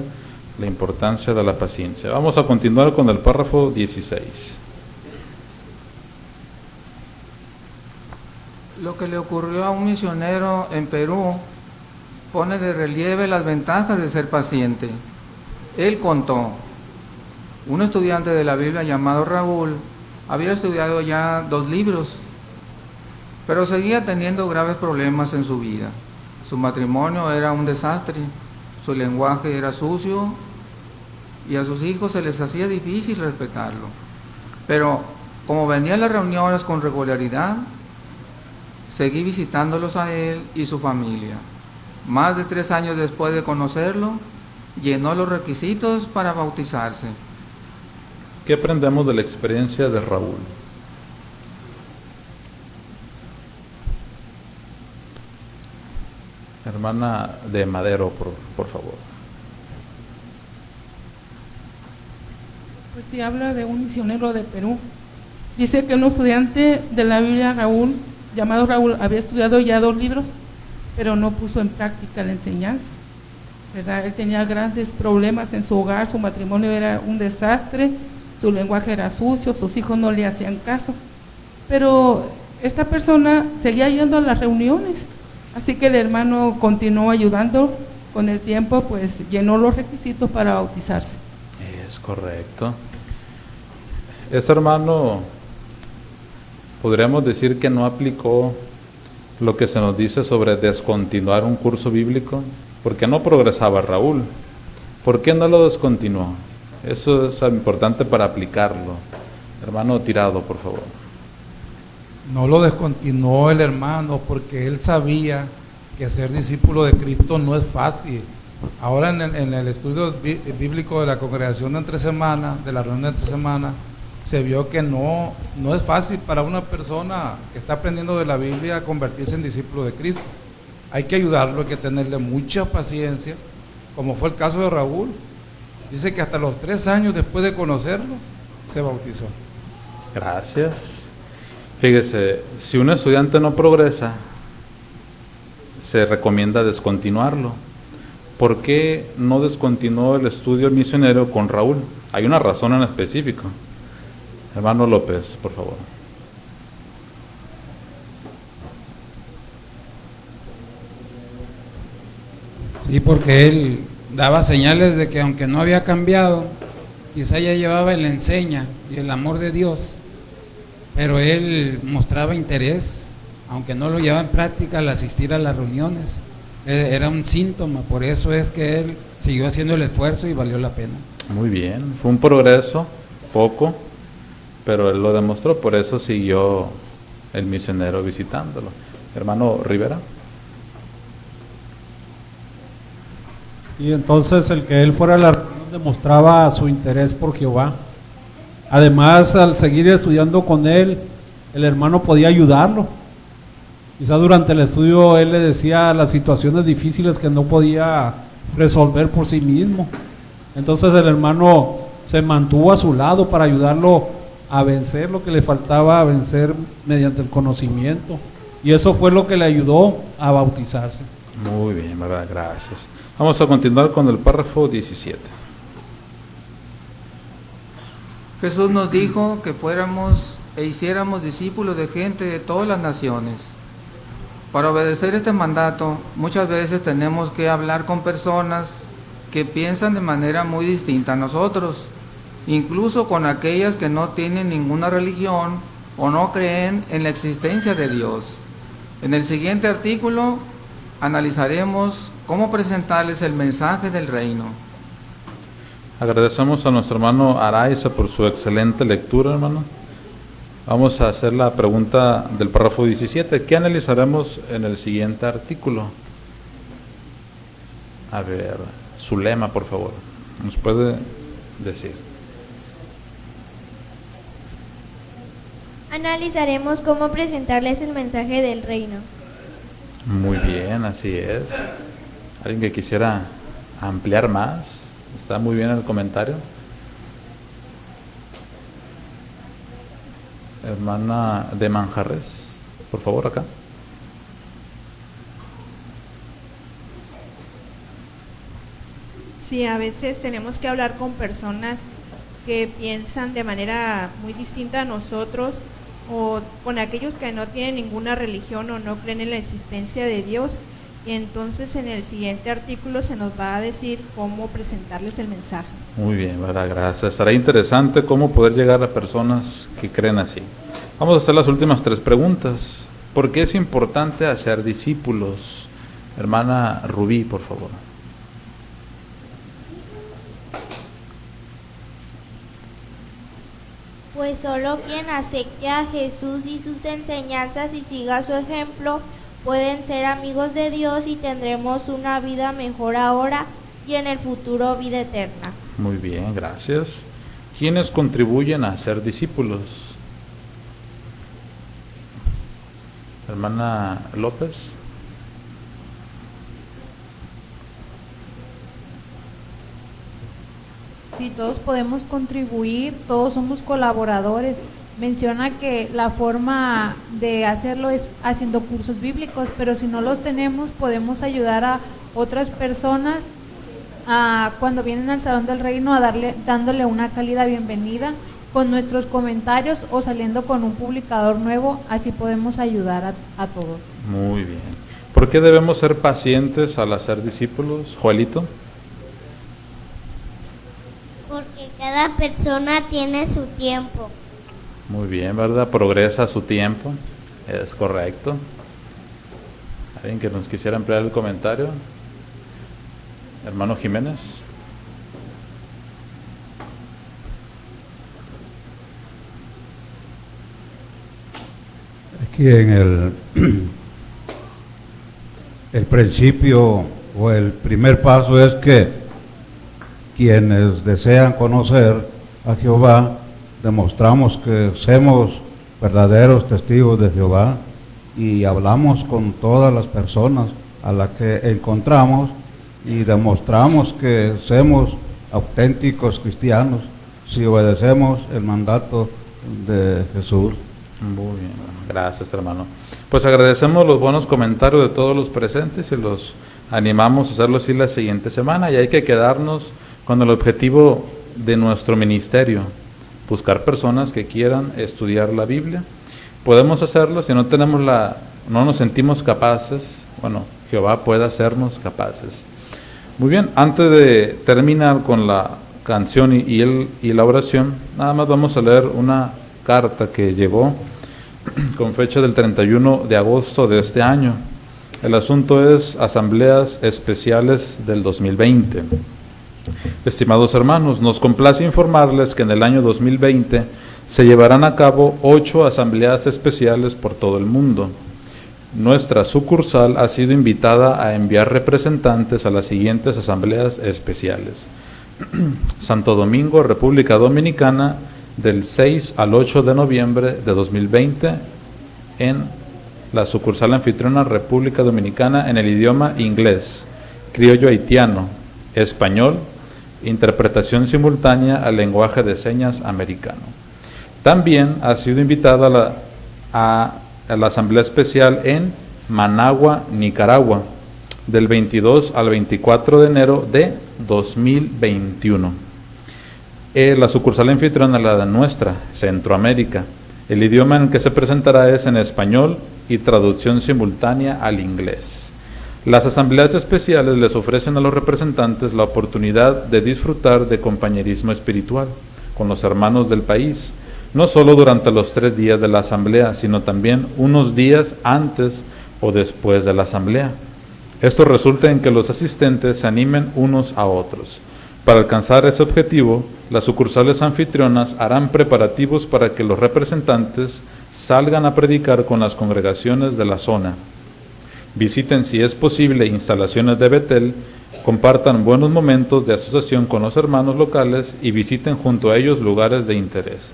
la importancia de la paciencia. Vamos a continuar con el párrafo 16. Lo que le ocurrió a un misionero en Perú pone de relieve las ventajas de ser paciente. Él contó: un estudiante de la Biblia llamado Raúl había estudiado ya 2 libros, pero seguía teniendo graves problemas en su vida. Su matrimonio era un desastre, su lenguaje era sucio y a sus hijos se les hacía difícil respetarlo. Pero como venía a las reuniones con regularidad, seguí visitándolos a él y su familia. Más de 3 años después de conocerlo, llenó los requisitos para bautizarse. ¿Qué aprendemos de la experiencia de Raúl? Hermana de Madero, por favor. Pues sí, habla de un misionero de Perú. Dice que un estudiante de la Biblia, Raúl, llamado Raúl, había estudiado ya 2 libros, pero no puso en práctica la enseñanza, ¿verdad? Él tenía grandes problemas en su hogar, su matrimonio era un desastre, su lenguaje era sucio, sus hijos no le hacían caso, pero esta persona seguía yendo a las reuniones, así que el hermano continuó ayudando. Con el tiempo pues llenó los requisitos para bautizarse. Es correcto. Ese hermano, podríamos decir que no aplicó lo que se nos dice sobre descontinuar un curso bíblico, porque no progresaba Raúl. ¿Por qué no lo descontinuó? Eso es importante para aplicarlo. Hermano Tirado, por favor. No lo descontinuó el hermano porque él sabía que ser discípulo de Cristo no es fácil. Ahora en el estudio bíblico de la congregación de entre semanas, de la reunión de entre semanas, se vio que no es fácil para una persona que está aprendiendo de la Biblia convertirse en discípulo de Cristo. Hay que ayudarlo, hay que tenerle mucha paciencia, como fue el caso de Raúl. Dice que hasta los 3 años después de conocerlo, se bautizó. Gracias. Fíjese, si un estudiante no progresa, se recomienda descontinuarlo. ¿Por qué no descontinuó el estudio misionero con Raúl? Hay una razón en específico. Hermano López, por favor. Sí, porque él daba señales de que aunque no había cambiado, quizá ya llevaba el enseña y el amor de Dios, pero él mostraba interés, aunque no lo llevaba en práctica al asistir a las reuniones. Era un síntoma, por eso es que él siguió haciendo el esfuerzo y valió la pena. Muy bien, fue un progreso, poco, pero él lo demostró, por eso siguió el misionero visitándolo. Hermano Rivera. Y entonces el que él fuera a la reunión demostraba su interés por Jehová. Además, al seguir estudiando con él, el hermano podía ayudarlo. Quizá durante el estudio él le decía las situaciones difíciles que no podía resolver por sí mismo. Entonces el hermano se mantuvo a su lado para ayudarlo a vencer lo que le faltaba a vencer mediante el conocimiento. Y eso fue lo que le ayudó a bautizarse. Muy bien, ¿verdad? Gracias. Vamos a continuar con el párrafo 17. Jesús nos dijo que fuéramos e hiciéramos discípulos de gente de todas las naciones. Para obedecer este mandato, muchas veces tenemos que hablar con personas que piensan de manera muy distinta a nosotros, incluso con aquellas que no tienen ninguna religión o no creen en la existencia de Dios. En el siguiente artículo analizaremos cómo presentarles el mensaje del reino. Agradecemos a nuestro hermano Araiza por su excelente lectura, hermano. Vamos a hacer la pregunta del párrafo 17. ¿Qué analizaremos en el siguiente artículo? A ver, su lema, por favor. ¿Nos puede decir? Analizaremos cómo presentarles el mensaje del reino. Muy bien, así es. ¿Alguien que quisiera ampliar más? Está muy bien el comentario. Hermana de Manjarres, por favor, acá. Sí, a veces tenemos que hablar con personas que piensan de manera muy distinta a nosotros, o con aquellos que no tienen ninguna religión o no creen en la existencia de Dios. Y entonces en el siguiente artículo se nos va a decir cómo presentarles el mensaje. Muy bien, ¿verdad? Gracias. Será interesante cómo poder llegar a personas que creen así. Vamos a hacer las últimas 3 preguntas. ¿Por qué es importante hacer discípulos? Hermana Rubí, por favor. Pues solo quien acepte a Jesús y sus enseñanzas y siga su ejemplo pueden ser amigos de Dios y tendremos una vida mejor ahora y en el futuro vida eterna. Muy bien, gracias. ¿Quiénes contribuyen a ser discípulos? Hermana López. Sí, todos podemos contribuir, todos somos colaboradores. Menciona que la forma de hacerlo es haciendo cursos bíblicos, pero si no los tenemos, podemos ayudar a otras personas cuando vienen al Salón del Reino dándole una cálida bienvenida con nuestros comentarios o saliendo con un publicador nuevo. Así podemos ayudar a todos. Muy bien. ¿Por qué debemos ser pacientes al hacer discípulos, Joelito? Porque cada persona tiene su tiempo. Muy bien, ¿verdad? Progresa a su tiempo. Es correcto. ¿Alguien que nos quisiera ampliar el comentario? Hermano Jiménez. Aquí en el principio o el primer paso es que quienes desean conocer a Jehová, demostramos que somos verdaderos testigos de Jehová y hablamos con todas las personas a las que encontramos y demostramos que somos auténticos cristianos si obedecemos el mandato de Jesús. Muy bien, gracias, hermano. Pues agradecemos los buenos comentarios de todos los presentes y los animamos a hacerlo así la siguiente semana, y hay que quedarnos con el objetivo de nuestro ministerio, buscar personas que quieran estudiar la Biblia. Podemos hacerlo si no nos sentimos capaces. Bueno, Jehová puede hacernos capaces. Muy bien, antes de terminar con la canción y la oración, nada más vamos a leer una carta que llegó con fecha del 31 de agosto de este año. El asunto es Asambleas Especiales del 2020. Estimados hermanos, nos complace informarles que en el año 2020 se llevarán a cabo 8 asambleas especiales por todo el mundo. Nuestra sucursal ha sido invitada a enviar representantes a las siguientes asambleas especiales. Santo Domingo, República Dominicana, del 6 al 8 de noviembre de 2020, en la sucursal anfitriona República Dominicana, en el idioma inglés, criollo haitiano, español, interpretación simultánea al lenguaje de señas americano. También ha sido invitada a la asamblea especial en Managua, Nicaragua, del 22 al 24 de enero de 2021. La sucursal anfitriona, la de nuestra, Centroamérica. El idioma en que se presentará es en español y traducción simultánea al inglés. Las asambleas especiales les ofrecen a los representantes la oportunidad de disfrutar de compañerismo espiritual con los hermanos del país, no solo durante los 3 días de la asamblea, sino también unos días antes o después de la asamblea. Esto resulta en que los asistentes se animen unos a otros. Para alcanzar ese objetivo, las sucursales anfitrionas harán preparativos para que los representantes salgan a predicar con las congregaciones de la zona. Visiten, si es posible, instalaciones de Betel, compartan buenos momentos de asociación con los hermanos locales y visiten junto a ellos lugares de interés.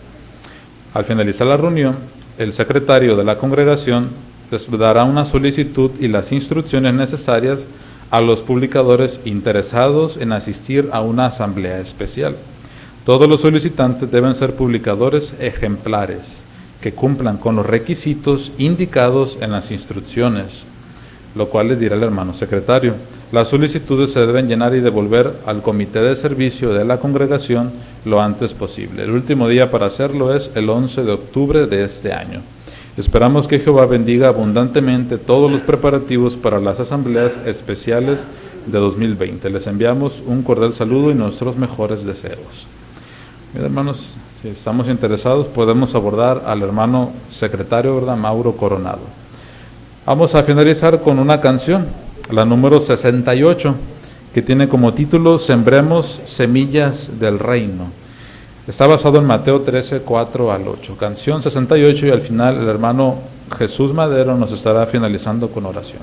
Al finalizar la reunión, el secretario de la congregación les dará una solicitud y las instrucciones necesarias a los publicadores interesados en asistir a una asamblea especial. Todos los solicitantes deben ser publicadores ejemplares, que cumplan con los requisitos indicados en las instrucciones, lo cual les dirá el hermano secretario. Las solicitudes se deben llenar y devolver al comité de servicio de la congregación lo antes posible. El último día para hacerlo es el 11 de octubre de este año. Esperamos que Jehová bendiga abundantemente todos los preparativos para las asambleas especiales de 2020. Les enviamos un cordial saludo y nuestros mejores deseos. Mis hermanos, si estamos interesados, podemos abordar al hermano secretario, ¿verdad?, Mauro Coronado. Vamos a finalizar con una canción, la número 68, que tiene como título Sembremos semillas del reino. Está basado en Mateo 13, 4 al 8. Canción 68, y al final el hermano Jesús Madero nos estará finalizando con oración.